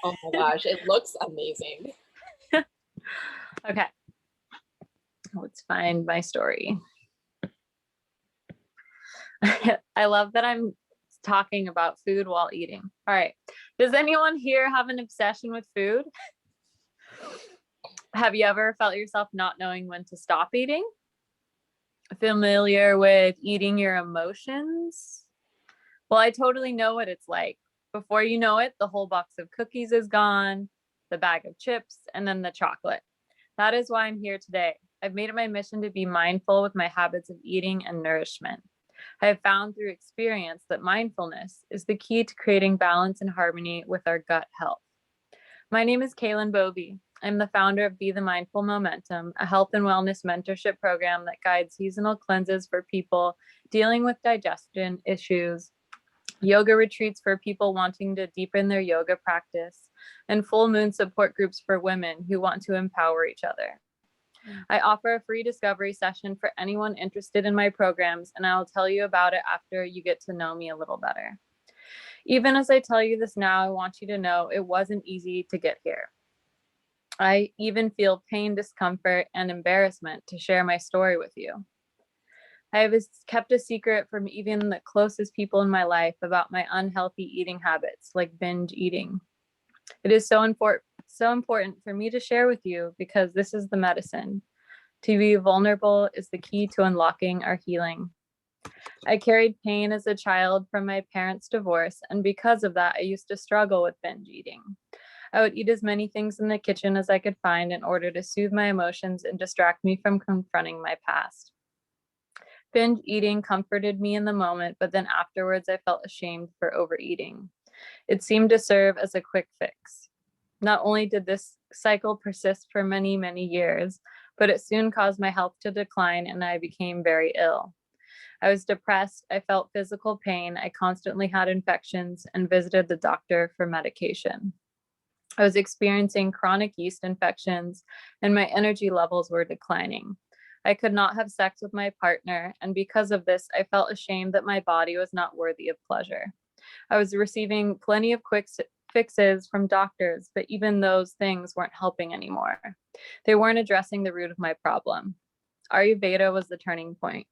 Oh my gosh, it looks amazing. Okay. Let's find my story. I love that I'm talking about food while eating. All right. Does anyone here have an obsession with food? Have you ever felt yourself not knowing when to stop eating? Familiar with eating your emotions? Well, I totally know what it's like. Before you know it, the whole box of cookies is gone, the bag of chips, and then the chocolate. That is why I'm here today. I've made it my mission to be mindful with my habits of eating and nourishment. I have found through experience that mindfulness is the key to creating balance and harmony with our gut health. My name is Kaylin Bovey. I'm the founder of Be the Mindful Momentum, a health and wellness mentorship program that guides seasonal cleanses for people dealing with digestion issues, yoga retreats for people wanting to deepen their yoga practice, and full moon support groups for women who want to empower each other. I offer a free discovery session for anyone interested in my programs, and I'll tell you about it after you get to know me a little better. Even as I tell you this now, I want you to know it wasn't easy to get here. I even feel pain, discomfort, and embarrassment to share my story with you. I have kept a secret from even the closest people in my life about my unhealthy eating habits, like binge eating. It is so important for me to share with you because this is the medicine. To be vulnerable is the key to unlocking our healing. I carried pain as a child from my parents' divorce, and because of that, I used to struggle with binge eating. I would eat as many things in the kitchen as I could find in order to soothe my emotions and distract me from confronting my past. Binge eating comforted me in the moment, but then afterwards I felt ashamed for overeating. It seemed to serve as a quick fix. Not only did this cycle persist for many, many years, but it soon caused my health to decline and I became very ill. I was depressed, I felt physical pain, I constantly had infections and visited the doctor for medication. I was experiencing chronic yeast infections and my energy levels were declining. I could not have sex with my partner, and because of this, I felt ashamed that my body was not worthy of pleasure. I was receiving plenty of quick fixes from doctors, but even those things weren't helping anymore. They weren't addressing the root of my problem. Ayurveda was the turning point.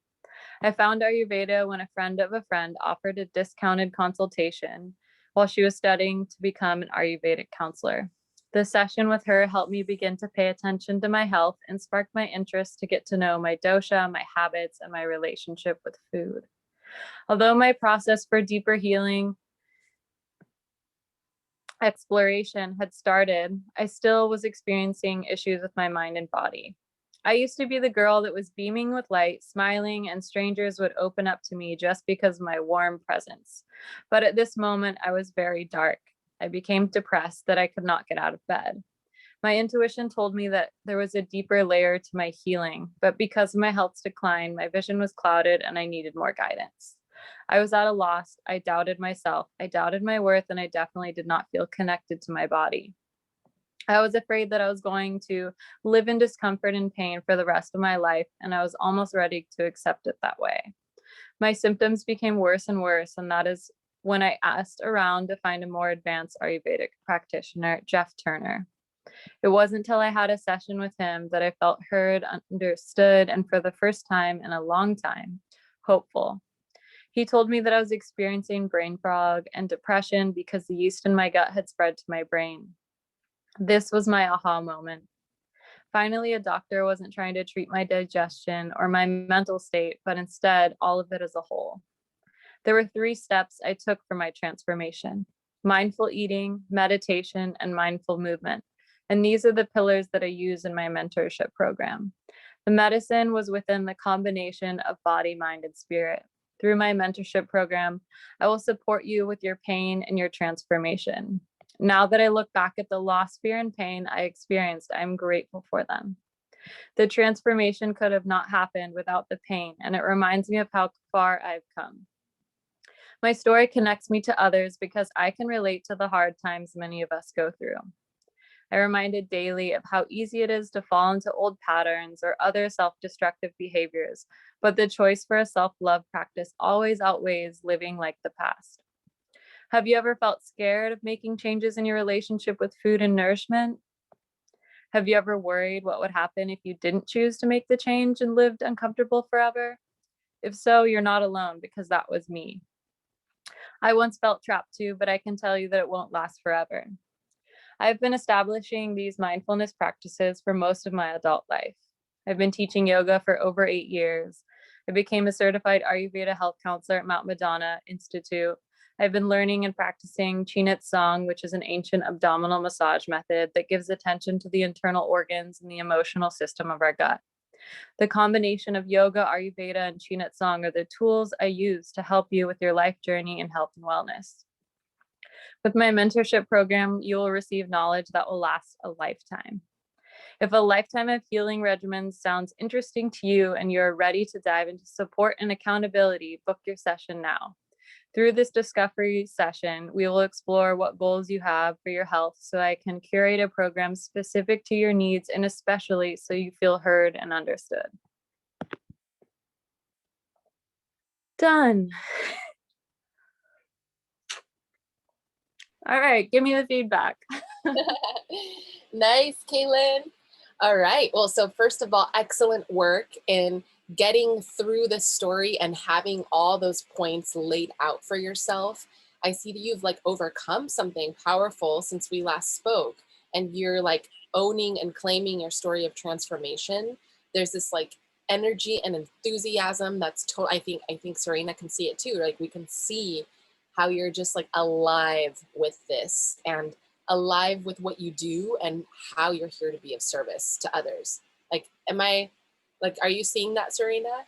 I found Ayurveda when a friend of a friend offered a discounted consultation while she was studying to become an Ayurvedic counselor. The session with her helped me begin to pay attention to my health and sparked my interest to get to know my dosha, my habits, and my relationship with food. Although my process for deeper healing exploration had started, I still was experiencing issues with my mind and body. I used to be the girl that was beaming with light, smiling, and strangers would open up to me just because of my warm presence. But at this moment, I was very dark. I became depressed that I could not get out of bed. My intuition told me that there was a deeper layer to my healing, but because of my health's decline, my vision was clouded and I needed more guidance. I was at a loss. I doubted myself. I doubted my worth, and I definitely did not feel connected to my body. I was afraid that I was going to live in discomfort and pain for the rest of my life, and I was almost ready to accept it that way. My symptoms became worse and worse, and that is when I asked around to find a more advanced Ayurvedic practitioner, Jeff Turner. It wasn't until I had a session with him that I felt heard, understood, and for the first time in a long time, hopeful. He told me that I was experiencing brain fog and depression because the yeast in my gut had spread to my brain. This was my aha moment. Finally, a doctor wasn't trying to treat my digestion or my mental state, but instead all of it as a whole. There were 3 steps I took for my transformation: mindful eating, meditation, and mindful movement. And these are the pillars that I use in my mentorship program. The medicine was within the combination of body, mind, and spirit. Through my mentorship program, I will support you with your pain and your transformation. Now that I look back at the loss, fear, and pain I experienced, I'm grateful for them. The transformation could have not happened without the pain, and it reminds me of how far I've come. My story connects me to others because I can relate to the hard times many of us go through. I reminded daily of how easy it is to fall into old patterns or other self-destructive behaviors, but the choice for a self-love practice always outweighs living like the past. Have you ever felt scared of making changes in your relationship with food and nourishment? Have you ever worried what would happen if you didn't choose to make the change and lived uncomfortable forever? If so, you're not alone, because that was me. I once felt trapped too, but I can tell you that it won't last forever. I've been establishing these mindfulness practices for most of my adult life. I've been teaching yoga for over 8 years. I became a certified Ayurveda health counselor at Mount Madonna Institute. I've been learning and practicing Chinat Song, which is an ancient abdominal massage method that gives attention to the internal organs and the emotional system of our gut. The combination of yoga, Ayurveda, and Chinat Song are the tools I use to help you with your life journey in health and wellness. With my mentorship program, you will receive knowledge that will last a lifetime. If a lifetime of healing regimens sounds interesting to you and you're ready to dive into support and accountability, book your session now. Through this discovery session, we will explore what goals you have for your health so I can curate a program specific to your needs and especially so you feel heard and understood. Done. All right, give me the feedback. Nice, Kaylin. All right. Well, so first of all, excellent work in getting through the story and having all those points laid out for yourself. I see that you've like overcome something powerful since we last spoke, and you're like owning and claiming your story of transformation. There's this like energy and enthusiasm that's I think Serena can see it too. Like we can see how you're just like alive with this and alive with what you do and how you're here to be of service to others. Like, are you seeing that, Serena?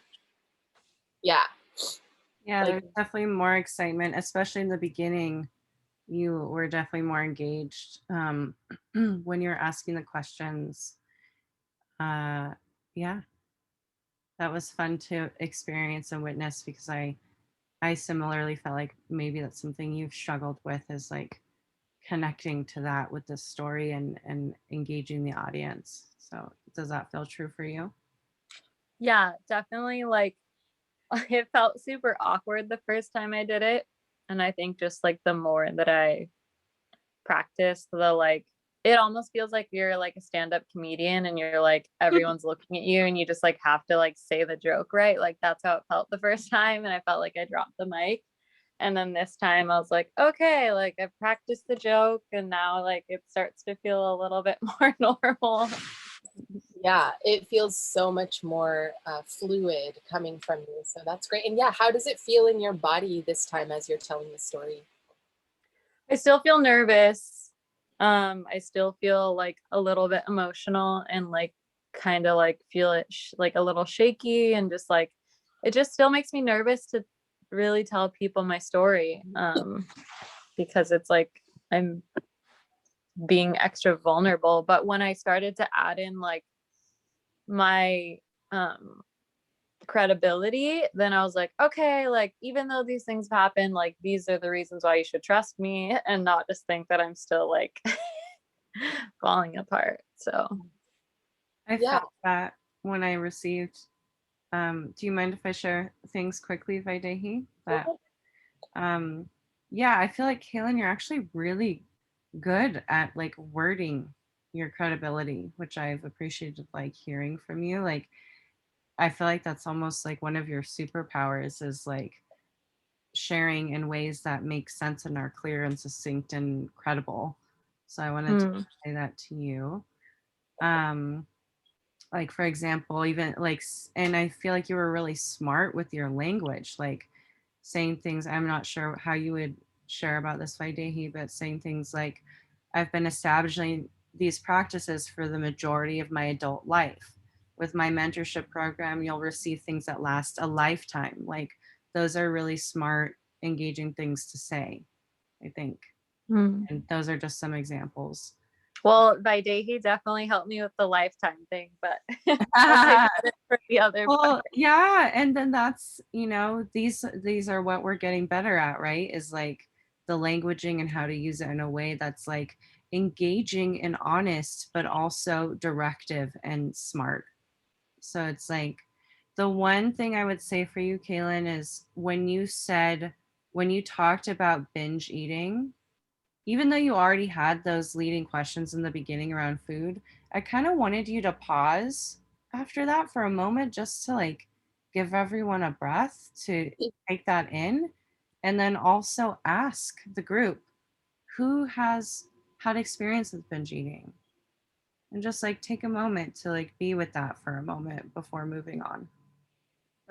Yeah. Yeah, Like, there's definitely more excitement, especially in the beginning. You were definitely more engaged when you were asking the questions. Yeah, that was fun to experience and witness because I similarly felt like maybe that's something you've struggled with, is like connecting to that with the story and engaging the audience. So does that feel true for you? Yeah, definitely. Like it felt super awkward the first time I did it. And I think just like the more that I practice, the like it almost feels like you're like a stand-up comedian and you're like everyone's looking at you and you just like have to like say the joke right. Like that's how it felt the first time. And I felt like I dropped the mic. And then this time I was like, okay, like I've practiced the joke and now like it starts to feel a little bit more normal. yeah, it feels so much more fluid coming from you. So that's great. And yeah, how does it feel in your body this time as you're telling the story? I still feel nervous. I still feel like a little bit emotional and like kind of like feel it like a little shaky and just like it just still makes me nervous to really tell people my story because it's like I'm being extra vulnerable. But when I started to add in like my credibility, then I was like, okay, like even though these things happen, like these are the reasons why you should trust me and not just think that I'm still like falling apart. So I Yeah. felt that when I received. Do you mind if I share things quickly, Vaidehi? That yeah, I feel like Kaylin, you're actually really good at like wording your credibility, which I've appreciated like hearing from you. Like I feel like that's almost like one of your superpowers, is like sharing in ways that make sense and are clear and succinct and credible. So I wanted to say that to you. Um like for example, even like and I feel like you were really smart with your language, like saying things. I'm not sure how you would share about this Vaidehi, but saying things like, I've been establishing these practices for the majority of my adult life. With my mentorship program, you'll receive things that last a lifetime. Like those are really smart, engaging things to say, I think. Hmm. And those are just some examples. Well, Vaidehi definitely helped me with the lifetime thing, but I'll take credit for the other part. Well, yeah, and then that's, these are what we're getting better at, right? Is like the languaging and how to use it in a way that's like engaging and honest, but also directive and smart. So it's like the one thing I would say for you, Kaylin, is when you talked about binge eating, even though you already had those leading questions in the beginning around food, I kind of wanted you to pause after that for a moment just to like give everyone a breath to take that in. And then also ask the group who has had experience with binge eating, and just like take a moment to like be with that for a moment before moving on.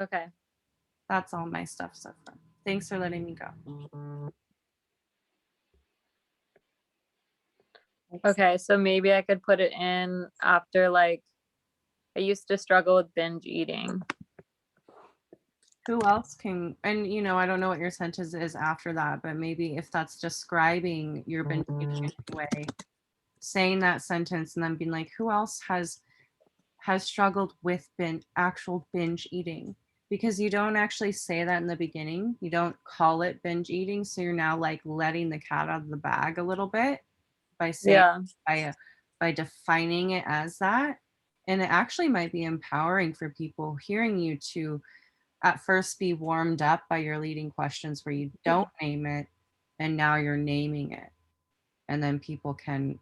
Okay. That's all my stuff so far. Thanks for letting me go. Okay. So maybe I could put it in after like, I used to struggle with binge eating. Who else can, and I don't know what your sentence is after that, but maybe if that's describing your binge eating way, saying that sentence and then being like, who else has struggled with actual binge eating? Because you don't actually say that in the beginning. You don't call it binge eating. So you're now like letting the cat out of the bag a little bit by saying Yeah. by defining it as that. And it actually might be empowering for people hearing you to at first be warmed up by your leading questions where you don't name it and now you're naming it. And then people can,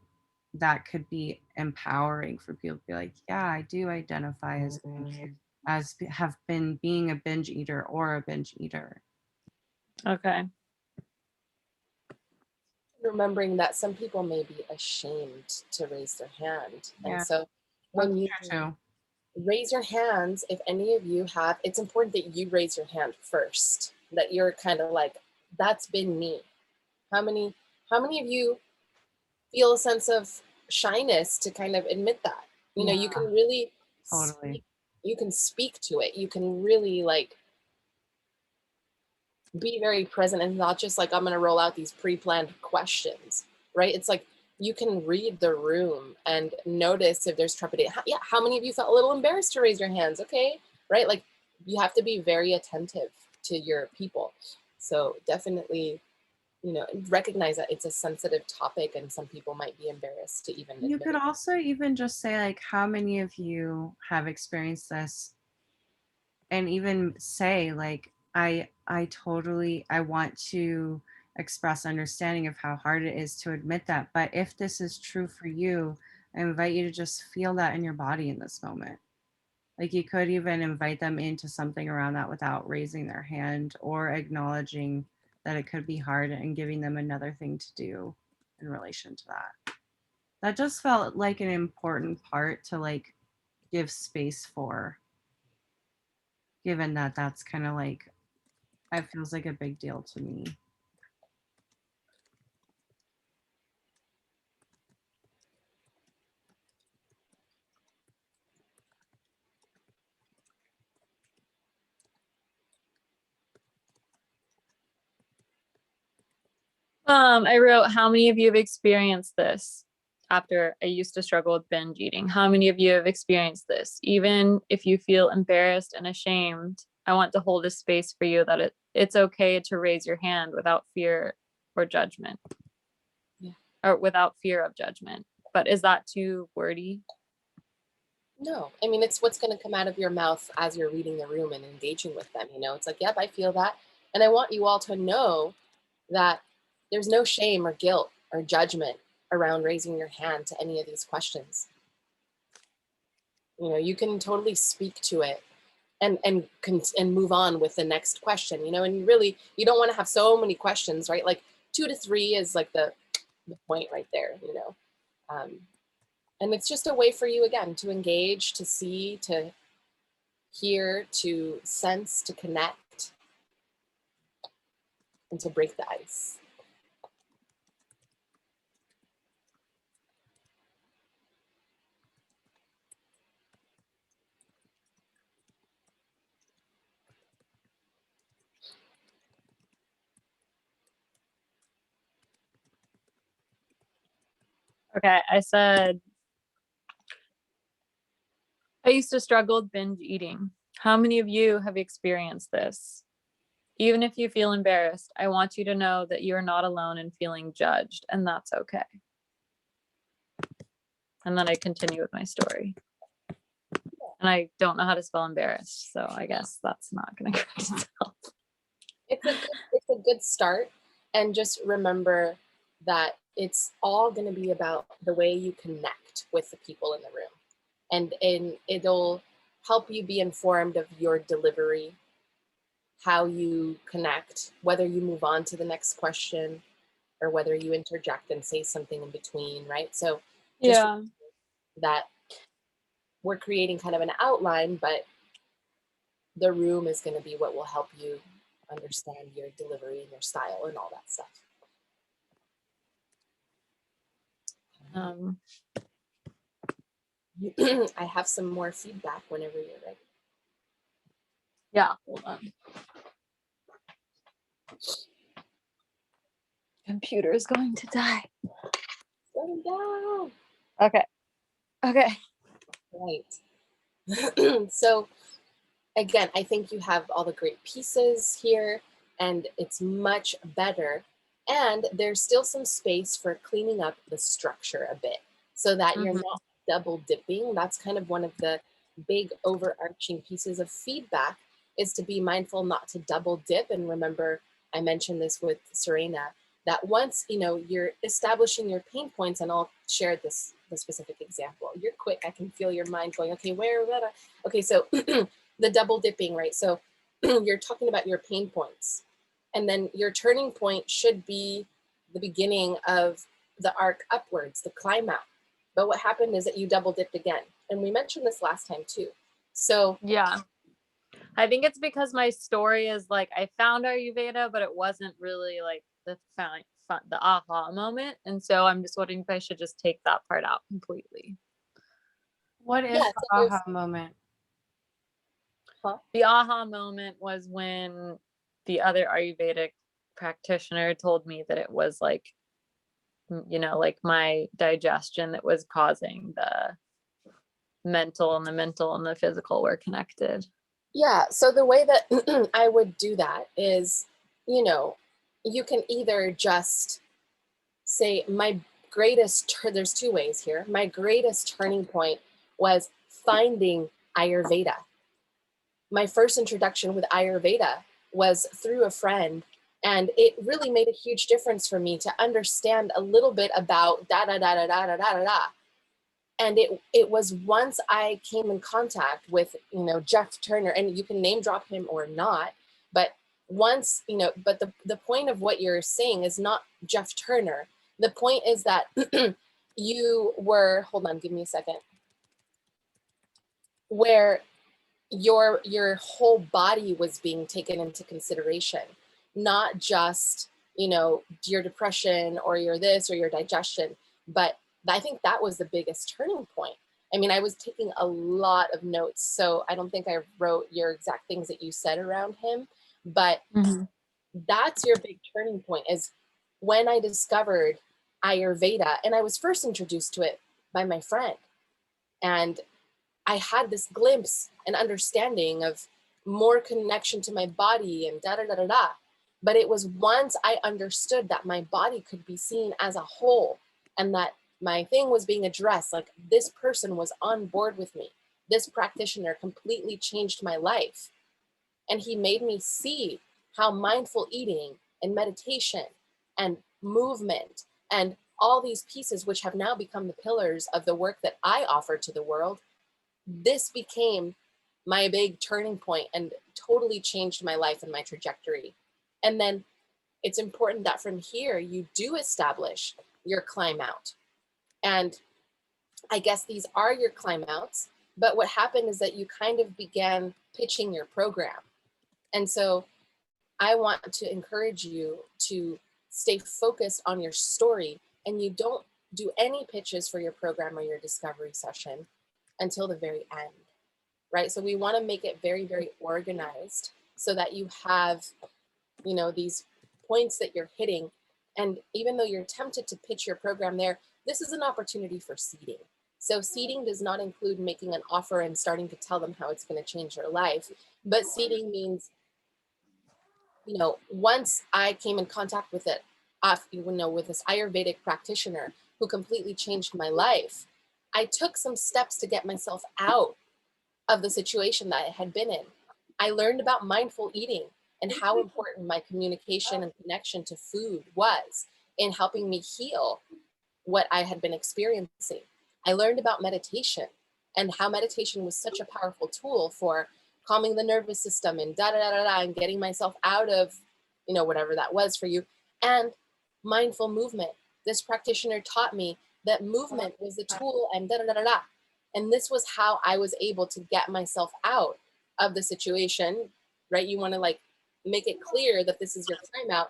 that could be empowering for people to be like, yeah, I do identify as have been being a binge eater or a binge eater. Okay. Remembering that some people may be ashamed to raise their hand. Yeah. And so That's when you true too. raise your hands, if any of you have, it's important that you raise your hand first, that you're kind of like, that's been me. How many of you feel a sense of shyness to kind of admit that? You can really Totally. you can speak to it. You can really like be very present and not just like, I'm going to roll out these pre-planned questions, right? It's like you can read the room and notice if there's trepidation. Yeah, how many of you felt a little embarrassed to raise your hands? Okay, right? Like you have to be very attentive to your people. So definitely, recognize that it's a sensitive topic and some people might be embarrassed to even You admit could it. also even just say like, how many of you have experienced this, and even say like, I want to express understanding of how hard it is to admit that, but if this is true for you, I invite you to just feel that in your body in this moment. Like you could even invite them into something around that without raising their hand, or acknowledging that it could be hard and giving them another thing to do in relation to that. That just felt like an important part to like give space for, given that that's kind of like, it feels like a big deal to me. I wrote, how many of you have experienced this? After I used to struggle with binge eating. How many of you have experienced this? Even if you feel embarrassed and ashamed, I want to hold a space for you that it's okay to raise your hand without fear or judgment. Yeah. Or without fear of judgment. But is that too wordy? No, I mean, it's what's going to come out of your mouth as you're reading the room and engaging with them. It's like, yep, I feel that. And I want you all to know that there's no shame or guilt or judgment around raising your hand to any of these questions. You can totally speak to it and move on with the next question, and really, you don't want to have so many questions, right? Like 2 to 3 is like the point right there, And it's just a way for you, again, to engage, to see, to hear, to sense, to connect, and to break the ice. Okay, I said, I used to struggle with binge eating. How many of you have experienced this? Even if you feel embarrassed, I want you to know that you are not alone in feeling judged, and that's okay. And then I continue with my story. And I don't know how to spell embarrassed, so I guess that's not going to correct itself. It's a good start. And just remember that it's all going to be about the way you connect with the people in the room. And it'll help you be informed of your delivery, how you connect, whether you move on to the next question or whether you interject and say something in between, right? So just Yeah. that we're creating kind of an outline, but the room is going to be what will help you understand your delivery and your style and all that stuff. I have some more feedback whenever you're ready. Yeah, hold on. Computer is going to die. Going down. Okay. Okay. Right. So again, I think you have all the great pieces here, and it's much better. And there's still some space for cleaning up the structure a bit so that you're not double dipping. That's kind of one of the big overarching pieces of feedback, is to be mindful not to double dip. And remember, I mentioned this with Serena, that once you're establishing your pain points, and I'll share the specific example. You're quick. I can feel your mind going, okay, where? Okay, so the double dipping, right? So you're talking about your pain points, and then your turning point should be the beginning of the arc upwards, the climb out. But what happened is that you double dipped again. And we mentioned this last time too. So yeah, I think it's because my story is like, I found Ayurveda, but it wasn't really like the aha moment. And so I'm just wondering if I should just take that part out completely. What is the aha moment? The aha moment was when the other Ayurvedic practitioner told me that it was like, like my digestion that was causing the mental and the physical were connected. Yeah. So the way that I would do that is, you can either just say there's two ways here. My greatest turning point was finding Ayurveda. My first introduction with Ayurveda was through a friend, and it really made a huge difference for me to understand a little bit about da da da da da da da da. And it was once I came in contact with Jeff Turner, and you can name drop him or not, but once but the point of what you're saying is not Jeff Turner. The point is that you were, hold on, give me a second, where your whole body was being taken into consideration, not just your depression or your this or your digestion. But I think that was the biggest turning point. I mean, I was taking a lot of notes, so I don't think I wrote your exact things that you said around him, but that's your big turning point, is when I discovered Ayurveda. And I was first introduced to it by my friend, and I had this glimpse and understanding of more connection to my body and da da da da da. But it was once I understood that my body could be seen as a whole, and that my thing was being addressed, like this person was on board with me. This practitioner completely changed my life. And he made me see how mindful eating and meditation and movement and all these pieces, which have now become the pillars of the work that I offer to the world, this became my big turning point and totally changed my life and my trajectory. And then it's important that from here you do establish your climb out. And I guess these are your climb outs, but what happened is that you kind of began pitching your program. And so I want to encourage you to stay focused on your story, and you don't do any pitches for your program or your discovery session until the very end, right? So we want to make it very, very organized so that you have, you know, these points that you're hitting. And even though you're tempted to pitch your program there, this is an opportunity for seeding. So seeding does not include making an offer and starting to tell them how it's going to change their life. But seeding means, you know, once I came in contact with it, you know, with this Ayurvedic practitioner who completely changed my life, I took some steps to get myself out of the situation that I had been in. I learned about mindful eating and how important my communication and connection to food was in helping me heal what I had been experiencing. I learned about meditation and how meditation was such a powerful tool for calming the nervous system and da da da da da, and getting myself out of, you know, whatever that was for you. And mindful movement. This practitioner taught me that movement was the tool and da da da da da. And this was how I was able to get myself out of the situation, right? You want to like make it clear that this is your timeout.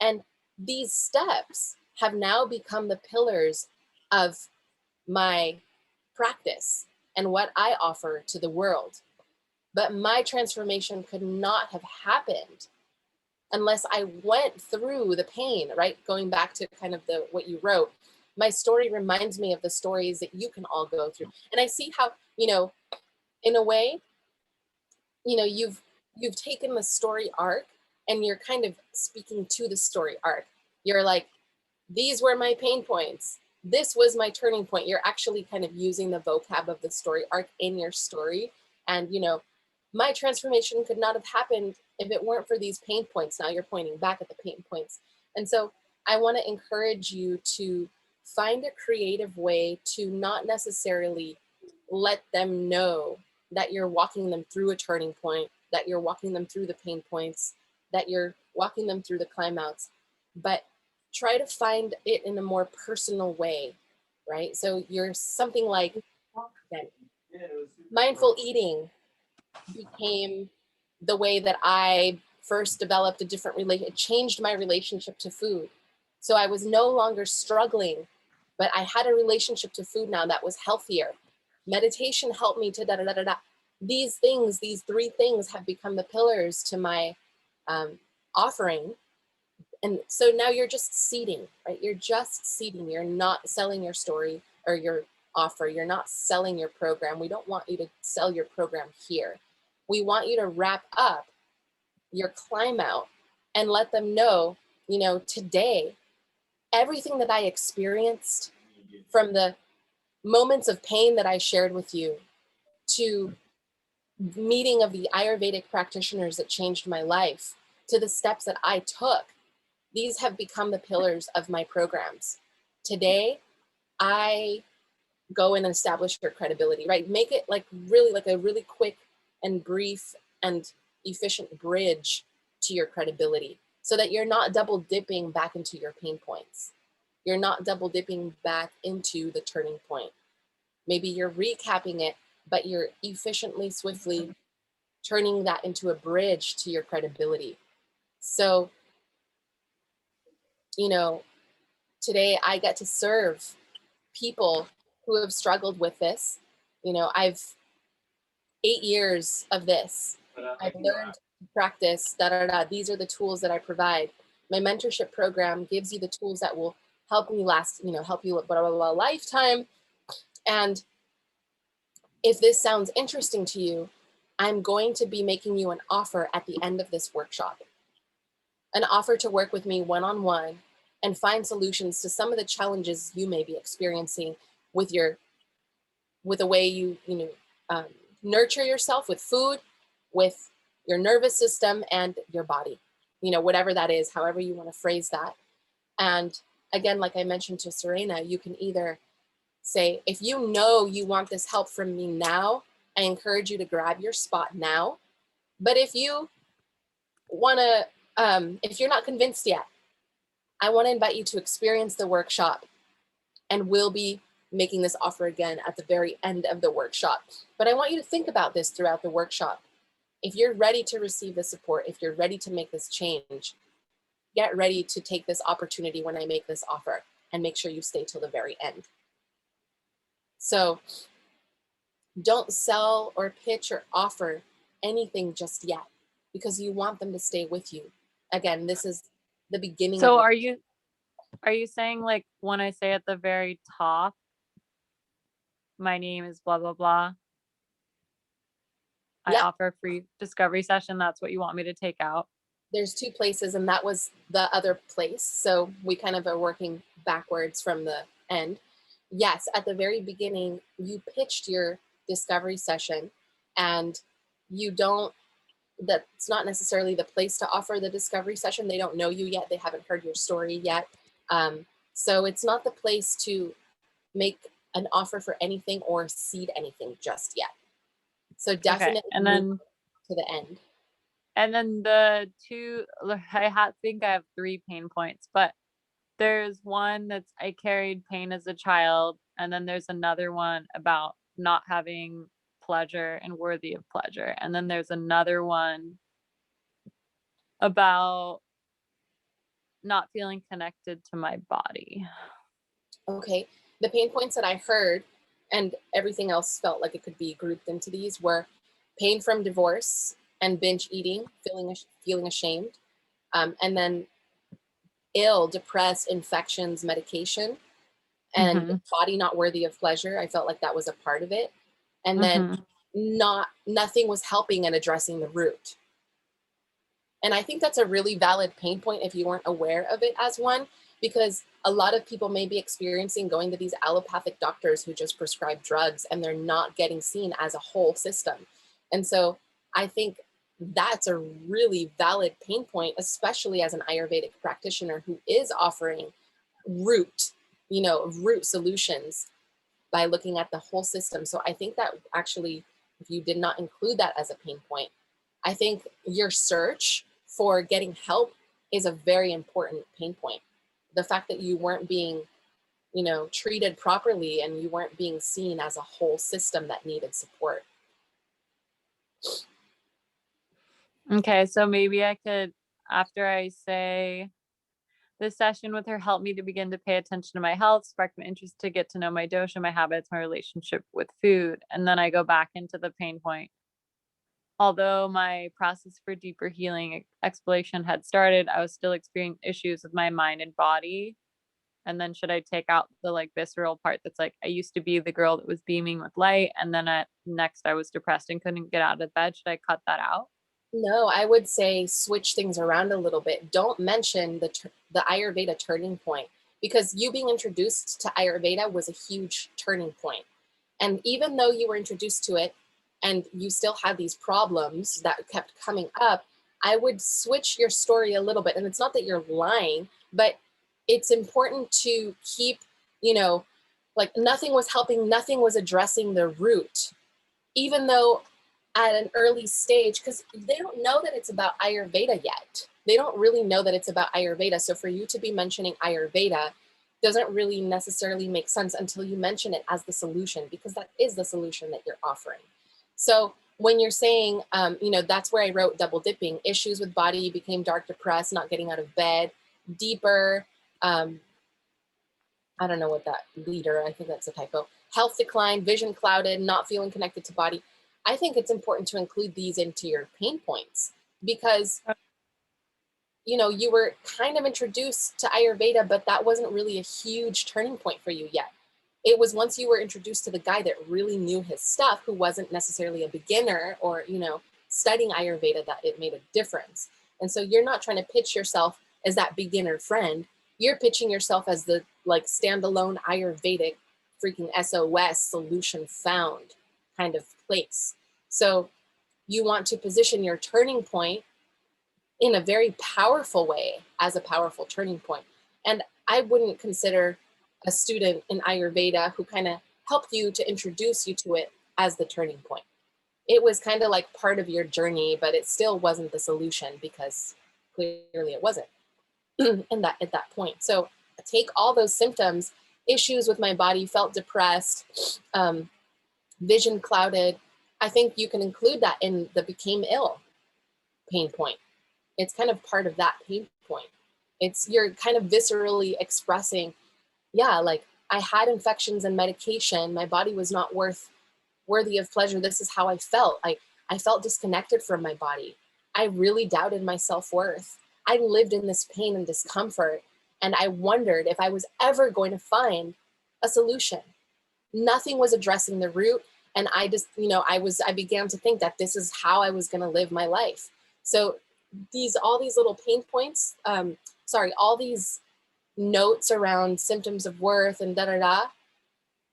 And these steps have now become the pillars of my practice and what I offer to the world. But my transformation could not have happened unless I went through the pain, right? Going back to kind of the what you wrote, my story reminds me of the stories that you can all go through. And I see how, you know, in a way, you know, you've taken the story arc and you're kind of speaking to the story arc. You're like, these were my pain points. This was my turning point. You're actually kind of using the vocab of the story arc in your story. And, you know, my transformation could not have happened if it weren't for these pain points. Now you're pointing back at the pain points. And so I want to encourage you to find a creative way to not necessarily let them know that you're walking them through a turning point, that you're walking them through the pain points, that you're walking them through the climb outs, but try to find it in a more personal way, right? So you're something like, again, mindful eating became the way that I first developed a different it changed my relationship to food. So I was no longer struggling, but I had a relationship to food now that was healthier. Meditation helped me to da da da da da. These things, these three things have become the pillars to my offering. And so now you're just seeding, right? You're just seeding. You're not selling your story or your offer. You're not selling your program. We don't want you to sell your program here. We want you to wrap up your climb out and let them know, you know, today, everything that I experienced, from the moments of pain that I shared with you to meeting of the Ayurvedic practitioners that changed my life, to the steps that I took, these have become the pillars of my programs. Today, I go and establish your credibility, right? Make it like really like a really quick and brief and efficient bridge to your credibility so that you're not double dipping back into your pain points. You're not double dipping back into the turning point. Maybe you're recapping it, but you're efficiently, swiftly turning that into a bridge to your credibility. So, you know, today I get to serve people who have struggled with this. You know, I've 8 years of this. I've learned to practice, da da da. These are the tools that I provide. My mentorship program gives you the tools that will help me last, you know, help you blah, blah, blah, lifetime. And if this sounds interesting to you, I'm going to be making you an offer at the end of this workshop. An offer to work with me one-on-one and find solutions to some of the challenges you may be experiencing with the way you nurture yourself with food, with your nervous system and your body, you know, whatever that is, however you want to phrase that. And again, like I mentioned to Serena, you can either say, if you know you want this help from me now, I encourage you to grab your spot now. But if you want to, if you're not convinced yet, I want to invite you to experience the workshop, and we'll be making this offer again at the very end of the workshop. But I want you to think about this throughout the workshop. If you're ready to receive the support, if you're ready to make this change, get ready to take this opportunity when I make this offer, and make sure you stay till the very end. So don't sell or pitch or offer anything just yet, because you want them to stay with you. Again, this is the beginning. So of are you saying, like, when I say at the very top, my name is blah blah blah, I Yeah. offer a free discovery session, that's what you want me to take out? There's two places, and that was the other place. So we kind of are working backwards from the end. Yes, at the very beginning, you pitched your discovery session, and you don't, that's not necessarily the place to offer the discovery session. They don't know you yet. They haven't heard your story yet. So it's not the place to make an offer for anything or seed anything just yet. So definitely Okay. And move then to the end. the two, think I have 3 pain points, but there's one that's I carried pain as a child, and then there's another one about not having pleasure and worthy of pleasure. And then there's another one about not feeling connected to my body. Okay, the pain points that I heard, and everything else felt like it could be grouped into these, were pain from divorce and binge eating, feeling ashamed, and then ill, depressed, infections, medication, and Mhm. body not worthy of pleasure. I felt like that was a part of it. And then Mhm. nothing was helping and addressing the root. And I think that's a really valid pain point if you weren't aware of it as one, because a lot of people may be experiencing going to these allopathic doctors who just prescribe drugs, and they're not getting seen as a whole system. And so I think that's a really valid pain point, especially as an Ayurvedic practitioner who is offering root, root solutions by looking at the whole system. So I think that actually, if you did not include that as a pain point, I think your search for getting help is a very important pain point. The fact that you weren't being, treated properly, and you weren't being seen as a whole system that needed support. Okay, so maybe I could, after I say, this session with her helped me to begin to pay attention to my health, sparked my interest to get to know my dosha, my habits, my relationship with food. And then I go back into the pain point. Although my process for deeper healing exploration had started, I was still experiencing issues with my mind and body. And then should I take out the like visceral part that's like, I used to be the girl that was beaming with light, and then at next I was depressed and couldn't get out of bed. Should I cut that out? No, I would say switch things around a little bit. Don't mention the Ayurveda turning point, because you being introduced to Ayurveda was a huge turning point. And even though you were introduced to it and you still had these problems that kept coming up, I would switch your story a little bit. And it's not that you're lying, but it's important to keep, like nothing was helping, nothing was addressing the root, even though at an early stage, because they don't know that it's about Ayurveda yet. They don't really know that it's about Ayurveda. So for you to be mentioning Ayurveda doesn't really necessarily make sense until you mention it as the solution, because that is the solution that you're offering. So when you're saying, that's where I wrote double dipping, issues with body, became dark, depressed, not getting out of bed, deeper, I don't know what that leader, I think that's a typo, health decline, vision clouded, not feeling connected to body. I think it's important to include these into your pain points, because you were kind of introduced to Ayurveda, but that wasn't really a huge turning point for you yet. It was once you were introduced to the guy that really knew his stuff, who wasn't necessarily a beginner or, studying Ayurveda, that it made a difference. And so you're not trying to pitch yourself as that beginner friend. You're pitching yourself as the like standalone Ayurvedic freaking SOS solution found kind of place. So you want to position your turning point in a very powerful way as a powerful turning point. And I wouldn't consider a student in Ayurveda who kind of helped you to introduce you to it as the turning point. It was kind of like part of your journey, but it still wasn't the solution, because clearly it wasn't at that point. So take all those symptoms issues with my body, felt depressed, vision clouded. I think you can include that in the became ill pain point. It's kind of part of that pain point. It's you're kind of viscerally expressing, yeah, like I had infections and medication. My body was not worthy of pleasure. This is how I felt. I felt disconnected from my body. I really doubted my self-worth. I lived in this pain and discomfort, and I wondered if I was ever going to find a solution. Nothing was addressing the root, and I just, I began to think that this is how I was going to live my life. So all these little pain points, all these notes around symptoms of worth and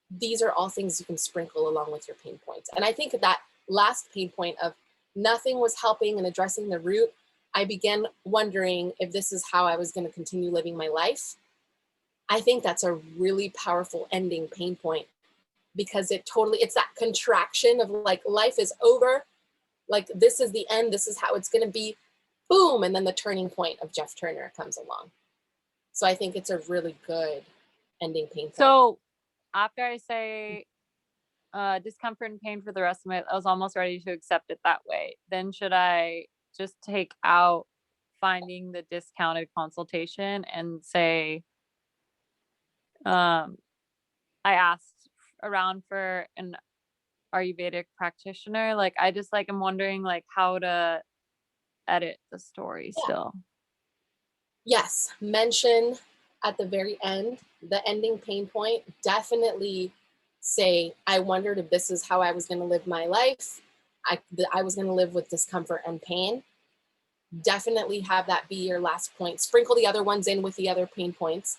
these are all things you can sprinkle along with your pain points. And I think that last pain point of nothing was helping and addressing the root, I began wondering if this is how I was going to continue living my life. I think that's a really powerful ending pain point, because it's that contraction of like, life is over. Like, this is the end. This is how it's going to be. Boom. And then the turning point of Jeff Turner comes along. So I think it's a really good ending pain point. So after I say discomfort and pain for the rest of my, I was almost ready to accept it that way. Then should I just take out finding the discounted consultation and say, I asked around for an Ayurvedic practitioner? Like, I just like, I'm wondering like how to edit the story still. Yes, mention at the very end, the ending pain point, definitely say, I wondered if this is how I was going to live my life. I was going to live with discomfort and pain. Definitely have that be your last point. Sprinkle the other ones in with the other pain points.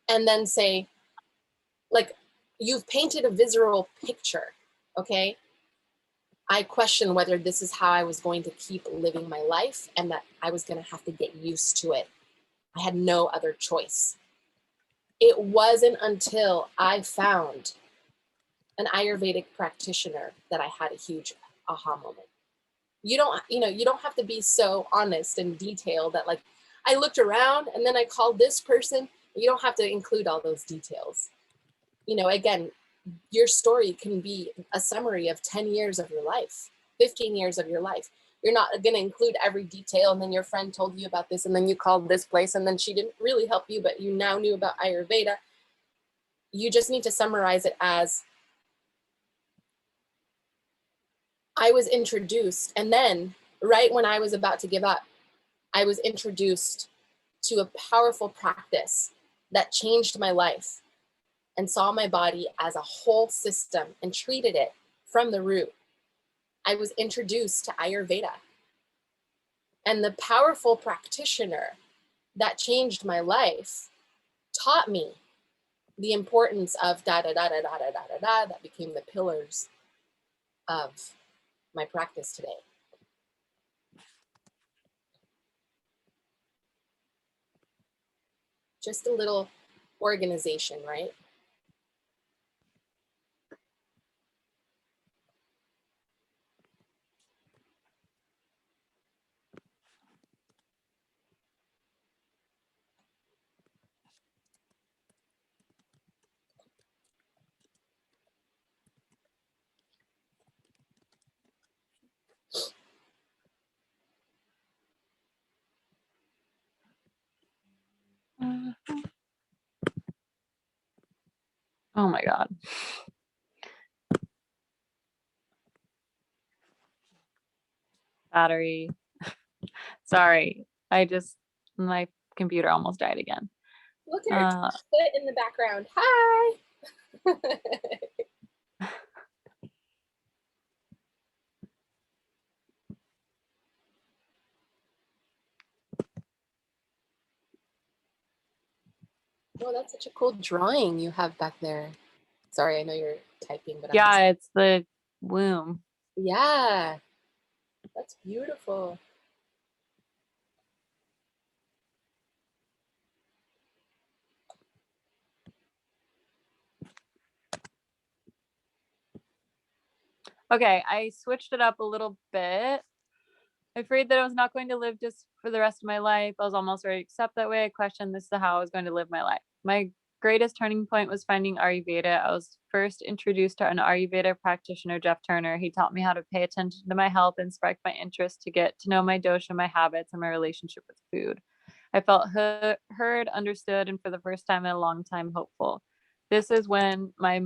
And then say, like, you've painted a visceral picture, okay? I question whether this is how I was going to keep living my life, and that I was going to have to get used to it. I had no other choice. It wasn't until I found an Ayurvedic practitioner that I had a huge aha moment. You don't have to be so honest and detailed that like, I looked around and then I called this person. You don't have to include all those details. Again, your story can be a summary of 10 years of your life, 15 years of your life. You're not going to include every detail, and then your friend told you about this, and then you called this place, and then she didn't really help you, but you now knew about Ayurveda. You just need to summarize it as, I was introduced, and then right when I was about to give up, I was introduced to a powerful practice that changed my life and saw my body as a whole system and treated it from the root. I was introduced to Ayurveda. And the powerful practitioner that changed my life taught me the importance of that became the pillars of my practice today. Just a little organization, right? Oh my God. Battery. Sorry. My computer almost died again. Look at her foot in the background. Hi. Oh, that's such a cool drawing you have back there. Sorry, I know you're typing, but yeah, it's the womb. Yeah, that's beautiful. Okay, I switched it up a little bit. Afraid that I was not going to live just for the rest of my life. I was almost ready to accept that way. I questioned this is how I was going to live my life. My greatest turning point was finding Ayurveda. I was first introduced to an Ayurveda practitioner, Jeff Turner. He taught me how to pay attention to my health and sparked my interest to get to know my dosha, my habits, and my relationship with food. I felt heard, understood, and for the first time in a long time, hopeful. This is when my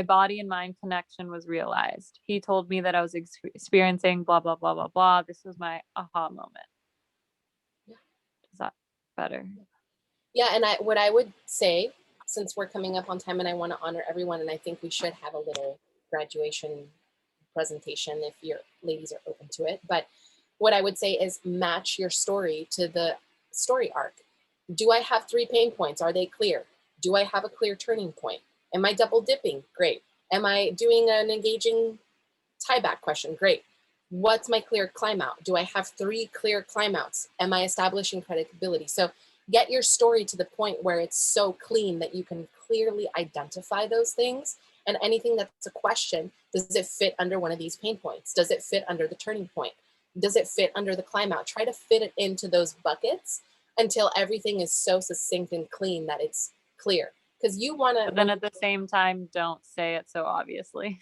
body and mind connection was realized. He told me that I was experiencing blah, blah, blah, blah, blah. This was my aha moment. Yeah. Is that better? Yeah, and what I would say, since we're coming up on time and I want to honor everyone, and I think we should have a little graduation presentation if your ladies are open to it. But what I would say is match your story to the story arc. Do I have 3 pain points? Are they clear? Do I have a clear turning point? Am I double dipping? Great. Am I doing an engaging tie back question? Great. What's my clear climb out? Do I have 3 clear climb outs? Am I establishing credibility? So get your story to the point where it's so clean that you can clearly identify those things. And anything that's a question, does it fit under one of these pain points? Does it fit under the turning point? Does it fit under the climb out? Try to fit it into those buckets until everything is so succinct and clean that it's clear. Because you want to, But then at the same time, don't say it so obviously.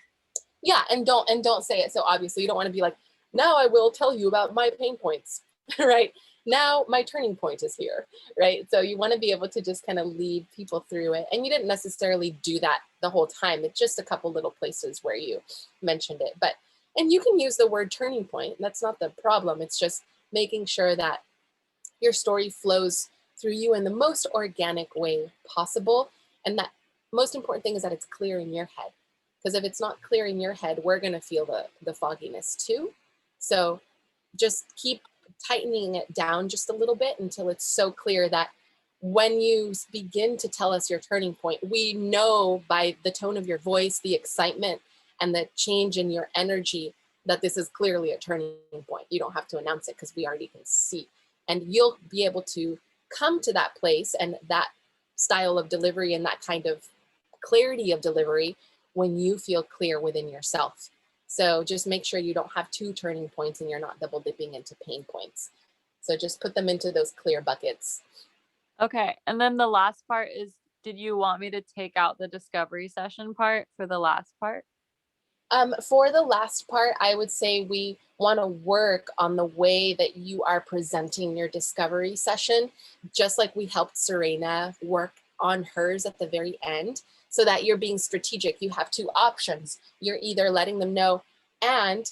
yeah, and don't say it so obviously. You don't want to be like, now I will tell you about my pain points, right? Now my turning point is here, right? So you want to be able to just kind of lead people through it. And you didn't necessarily do that the whole time. It's just a couple little places where you mentioned it. But, and you can use the word turning point. That's not the problem. It's just making sure that your story flows through you in the most organic way possible. And that most important thing is that it's clear in your head. Because if it's not clear in your head, we're going to feel the fogginess too. So just keep tightening it down just a little bit until it's so clear that when you begin to tell us your turning point, we know by the tone of your voice, the excitement, and the change in your energy that this is clearly a turning point. You don't have to announce it because we already can see. And you'll be able to come to that place and that style of delivery and that kind of clarity of delivery when you feel clear within yourself. So just make sure you don't have 2 turning points and you're not double dipping into pain points. So just put them into those clear buckets. Okay. And then the last part is, did you want me to take out the discovery session part for the last part? For the last part, I would say we want to work on the way that you are presenting your discovery session, just like we helped Serena work on hers at the very end, so that you're being strategic. You have 2 options. You're either letting them know, and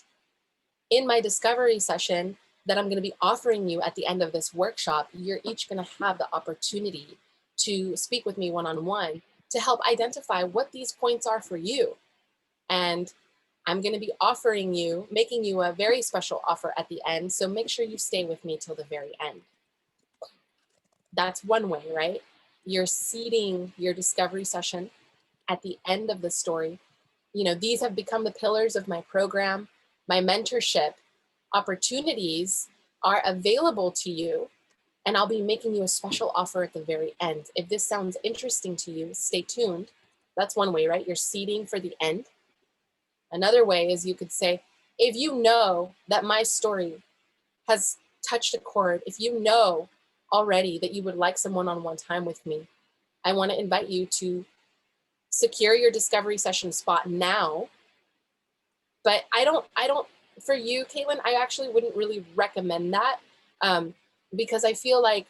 in my discovery session that I'm going to be offering you at the end of this workshop, you're each going to have the opportunity to speak with me one-on-one to help identify what these points are for you. And I'm going to be offering you, making you a very special offer at the end. So make sure you stay with me till the very end. That's one way, right? You're seeding your discovery session at the end of the story. You know, these have become the pillars of my program. My mentorship opportunities are available to you, and I'll be making you a special offer at the very end. If this sounds interesting to you, stay tuned. That's one way, right? You're seeding for the end. Another way is you could say, if you know that my story has touched a chord, if you know already that you would like some one-on-one time with me, I want to invite you to secure your discovery session spot now. But I don't, for you, Caitlin, I actually wouldn't really recommend that because I feel like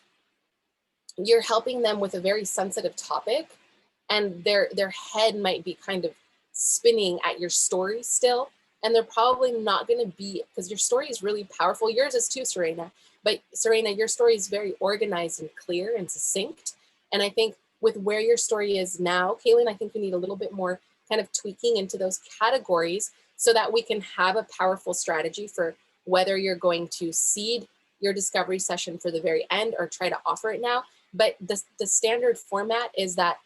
you're helping them with a very sensitive topic and their head might be kind of spinning at your story still. And they're probably not going to be, because your story is really powerful. Yours is too, Serena. But Serena, your story is very organized and clear and succinct. And I think with where your story is now, Caitlin, I think we need a little bit more kind of tweaking into those categories so that we can have a powerful strategy for whether you're going to seed your discovery session for the very end or try to offer it now. But the standard format is that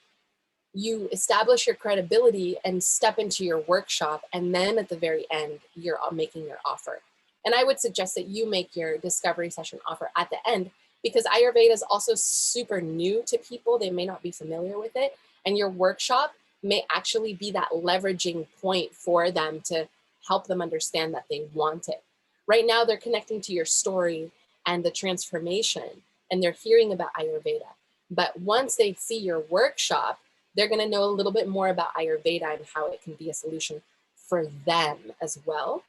you establish your credibility and step into your workshop, and then at the very end, you're making your offer. And I would suggest that you make your discovery session offer at the end, because Ayurveda is also super new to people. They may not be familiar with it. And your workshop may actually be that leveraging point for them to help them understand that they want it. Right now, they're connecting to your story and the transformation, and they're hearing about Ayurveda. But once they see your workshop, they're going to know a little bit more about Ayurveda and how it can be a solution for them as well.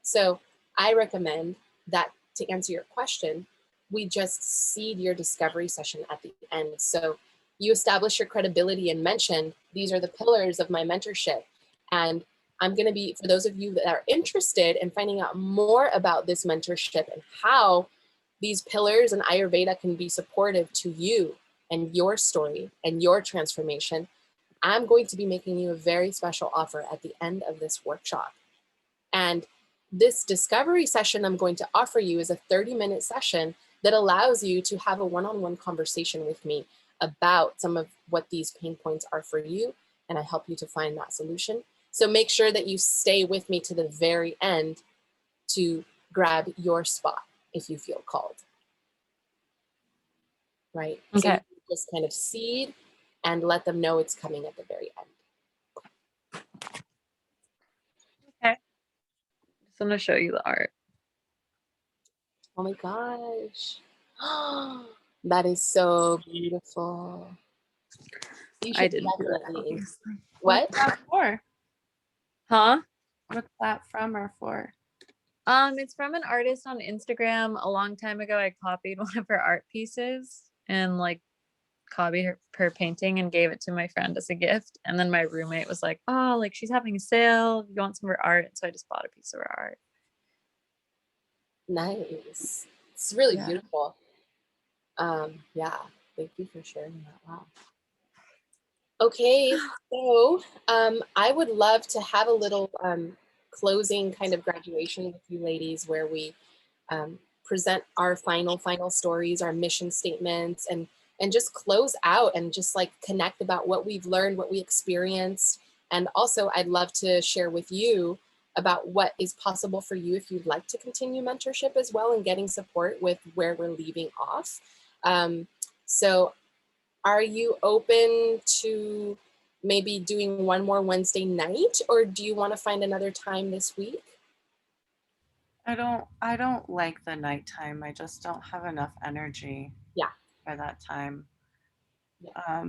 So I recommend that, to answer your question, we just seed your discovery session at the end. So you establish your credibility and mention, these are the pillars of my mentorship. And I'm going to be, for those of you that are interested in finding out more about this mentorship and how these pillars and Ayurveda can be supportive to you and your story and your transformation, I'm going to be making you a very special offer at the end of this workshop. And this discovery session I'm going to offer you is a 30-minute session that allows you to have a one-on-one conversation with me about some of what these pain points are for you, and I help you to find that solution. So make sure that you stay with me to the very end to grab your spot if you feel called. Right? So Okay. you just kind of seed and let them know it's coming at the very end. Okay. Just want to show you the art. Oh my gosh. That is so beautiful. You I should didn't do it, definitely. obviously. What? What's that for? Huh? What's that from or for? It's from an artist on Instagram. A long time ago, I copied one of her art pieces and like copied her painting and gave it to my friend as a gift. And then my roommate was like, "Oh, like she's having a sale. You want some of her art?" And so I just bought a piece of her art. Nice. It's really Yeah. beautiful. Yeah, thank you for sharing that. Wow. Okay, so I would love to have a little closing kind of graduation with you ladies where we present our final stories, our mission statements, and just close out and just like connect about what we've learned, what we experienced. And also I'd love to share with you about what is possible for you if you'd like to continue mentorship as well and getting support with where we're leaving off. So are you open to maybe doing one more Wednesday night, or do you want to find another time this week? I don't like the nighttime. I just don't have enough energy Yeah. for that time. Yeah.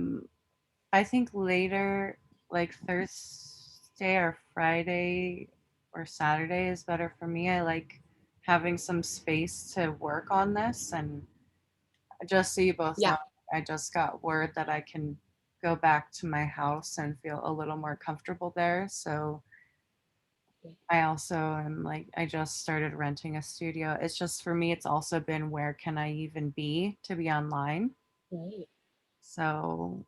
I think later, like Thursday or Friday or Saturday is better for me. I like having some space to work on this. And just so you both Yeah. know, I just got word that I can go back to my house and feel a little more comfortable there. So I also am like, I just started renting a studio. It's just for me, it's also been where can I even be to be online? Right. So,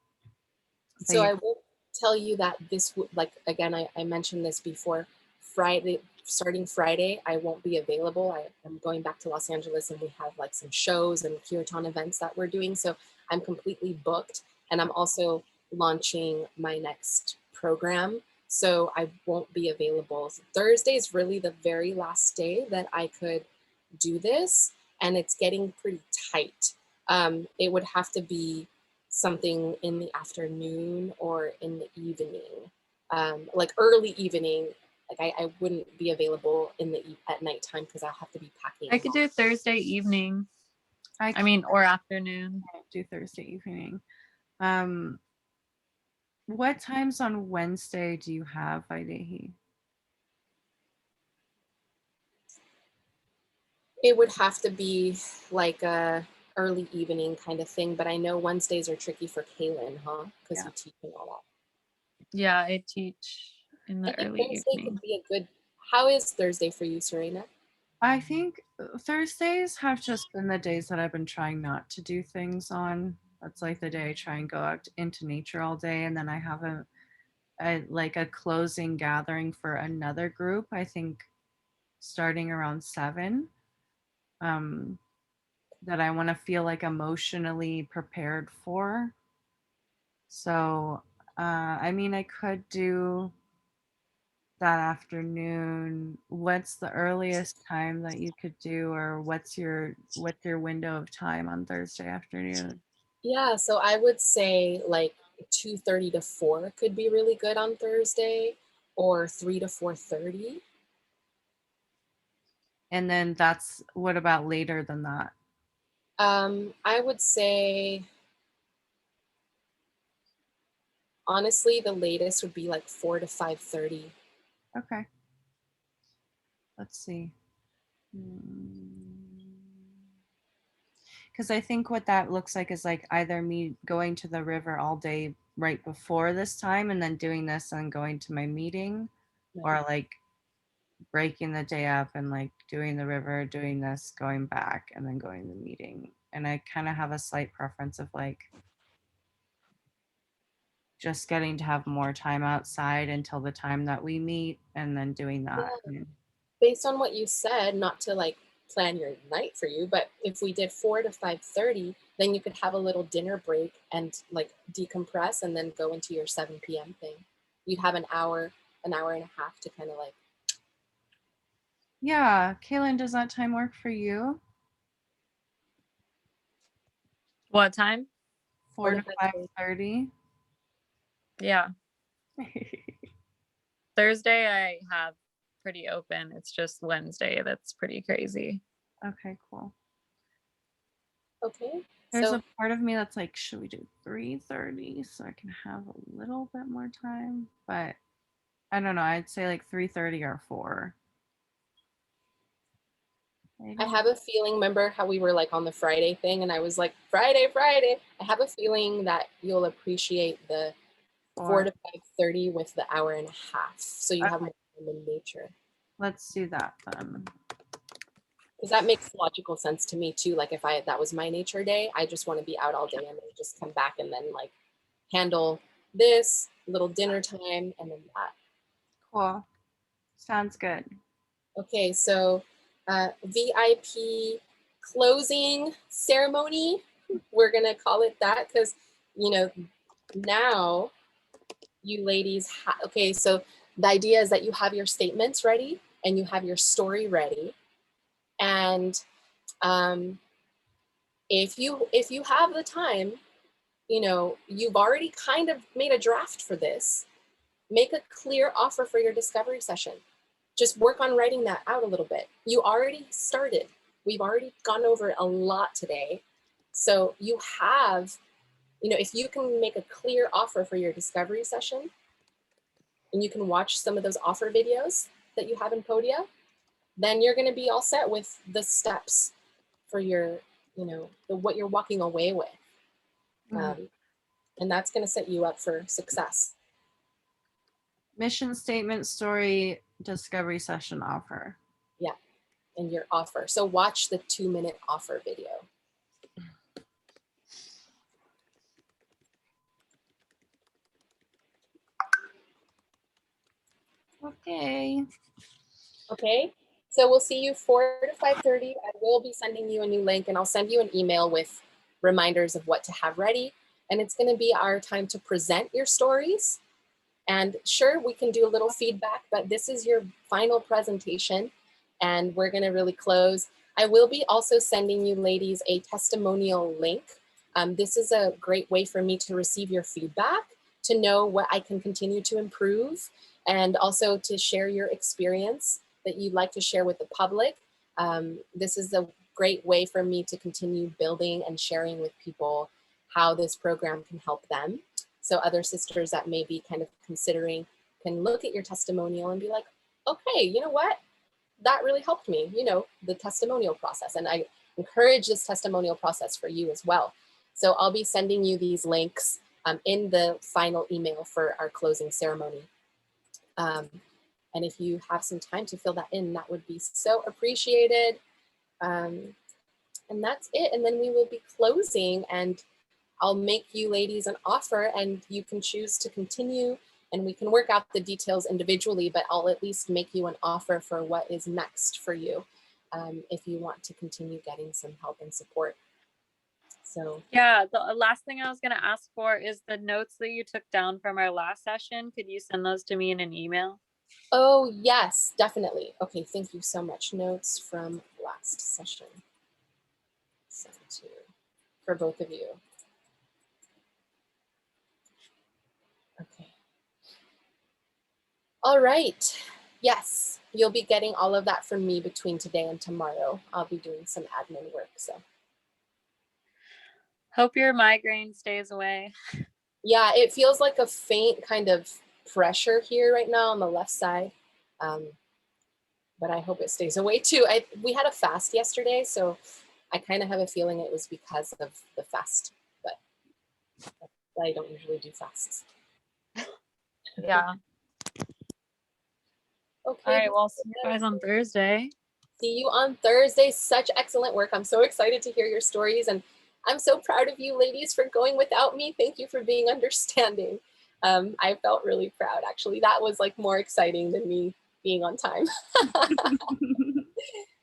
but So yeah, I will tell you that this would, like, again, I mentioned this before, Friday, starting Friday, I won't be available. I'm going back to Los Angeles and we have like some shows and Kirtan events that we're doing. So I'm completely booked, and I'm also launching my next program. So I won't be available. Thursday is really the very last day that I could do this, and it's getting pretty tight. It would have to be something in the afternoon or in the evening, like early evening. Like I wouldn't be available in the at nighttime because I'll have to be packing. I could do Thursday evening. I mean, or afternoon. can't do Thursday evening. Um, what times on Wednesday do you have, Vaidehi? It would have to be like a early evening kind of thing, but I know Wednesdays are tricky for Kaylin, huh? Because Yeah. you teach and all Yeah, I teach in that. the I think early Thursday evening. could be a good. How is Thursday for you, Serena? I think Thursdays have just been the days that I've been trying not to do things on. That's like the day I try and go out into nature all day, and then I have a like a closing gathering for another group. I think starting around 7. Um, that I want to feel like emotionally prepared for. So, I mean, I could do that afternoon. What's the earliest time that you could do, or what's your window of time on Thursday afternoon? Yeah, so I would say like 2:30 to 4 could be really good on Thursday, or 3 to 4:30. And then what about later than that? I would say honestly, the latest would be like 4 to 5:30. Okay. Let's see. Because I think what that looks like is like either me going to the river all day right before this time and then doing this and going to my meeting, or like breaking the day up and like doing the river, doing this, going back, and then going to the meeting. And I kind of have a slight preference of like just getting to have more time outside until the time that we meet and then doing that. Yeah. Based on what you said, not to like plan your night for you, but if we did 4 to 5:30, then you could have a little dinner break and like decompress and then go into your 7 p.m. thing. You'd have an hour and a half to kind of like. Yeah. Kaylin, does that time work for you? What time? 4 to 5:30. 5:30. Yeah. Thursday I have pretty open. It's just Wednesday that's pretty crazy. Okay, cool. Okay. There's So a part of me that's like, should we do 3:30 so I can have a little bit more time? But I don't know. I'd say like 3:30 or 4. I have a feeling, remember how we were like on the Friday thing and I was like, Friday. I have a feeling that you'll appreciate the 4 to 5:30 with the hour and a half. So you have more time in nature. Let's do that then. Because that makes logical sense to me too. Like if that was my nature day, I just want to be out all day and then just come back and then like handle this little dinner time and then that. Cool. Sounds good. Okay, so VIP closing ceremony. We're gonna call it that because now you ladies okay, so the idea is that you have your statements ready and you have your story ready. And if you have the time, you've already kind of made a draft for this. Make a clear offer for your discovery session. Just work on writing that out a little bit. You already started. We've already gone over it a lot today. So you have, if you can make a clear offer for your discovery session, and you can watch some of those offer videos that you have in Podia, then you're going to be all set with the steps for your, what you're walking away with. And that's going to set you up for success. Mission statement, story, discovery session, offer. Yeah, and your offer. So watch the 2-minute offer video. Okay, so we'll see you 4 to 5:30. I will be sending you a new link and I'll send you an email with reminders of what to have ready. And it's going to be our time to present your stories. And sure, we can do a little feedback, but this is your final presentation and we're going to really close. I will be also sending you ladies a testimonial link. This is a great way for me to receive your feedback, to know what I can continue to improve, and also to share your experience that you'd like to share with the public. This is a great way for me to continue building and sharing with people how this program can help them. So other sisters that may be kind of considering can look at your testimonial and be like, okay, you know what? That really helped me, the testimonial process. And I encourage this testimonial process for you as well. So I'll be sending you these links in the final email for our closing ceremony. And if you have some time to fill that in, that would be so appreciated. And that's it. And then we will be closing and I'll make you ladies an offer and you can choose to continue and we can work out the details individually, but I'll at least make you an offer for what is next for you if you want to continue getting some help and support. So yeah, the last thing I was going to ask for is the notes that you took down from our last session. Could you send those to me in an email? Oh, yes, definitely. Okay, thank you so much. Notes from last session. Sent to for both of you. Okay. All right. Yes, you'll be getting all of that from me between today and tomorrow. I'll be doing some admin work, so. Hope your migraine stays away. Yeah, it feels like a faint kind of pressure here right now on the left side. But I hope it stays away too. We had a fast yesterday, so I kind of have a feeling it was because of the fast, but I don't usually do fasts. Yeah. Okay. All right. Well, see you guys on Thursday. See you on Thursday. Such excellent work. I'm so excited to hear your stories, and I'm so proud of you ladies for going without me. Thank you for being understanding. I felt really proud, actually. That was like more exciting than me being on time.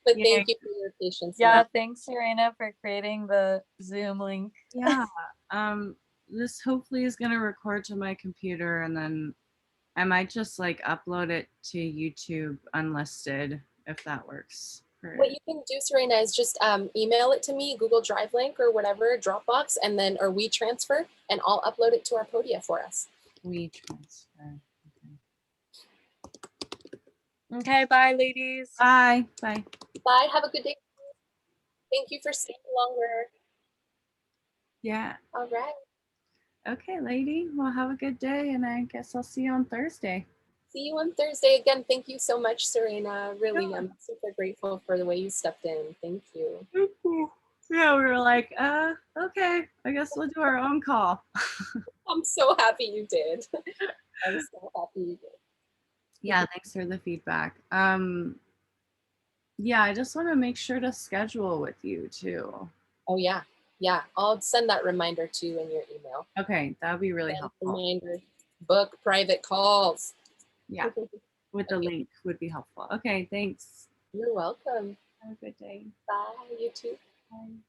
But Yeah. thank you for your patience. Yeah. Thanks, Serena, for creating the Zoom link. Yeah. This hopefully is gonna record to my computer, and then I might just like upload it to YouTube unlisted if that works. What you can do, Serena, is just email it to me, Google Drive link or whatever, Dropbox, and then or WeTransfer, and I'll upload it to our Podia for us. WeTransfer. Okay. Bye, ladies. Bye. Bye. Bye. Have a good day. Thank you for staying longer. Yeah. All right. Okay, lady. Well, have a good day, and I guess I'll see you on Thursday. See you on Thursday. Again, thank you so much, Serena. Really, Yeah. I'm super grateful for the way you stepped in. Thank you. Yeah, we were like, okay, I guess we'll do our own call. I'm so happy you did. I'm so happy you did. Yeah, thanks for the feedback. Yeah, I just want to make sure to schedule with you too. Oh, yeah. Yeah. I'll send that reminder too in your email. Okay, that would be really helpful. Reminder, book private calls. Yeah, with the link would be helpful. Okay, thanks. You're welcome. Have a good day. Bye. You too. Bye.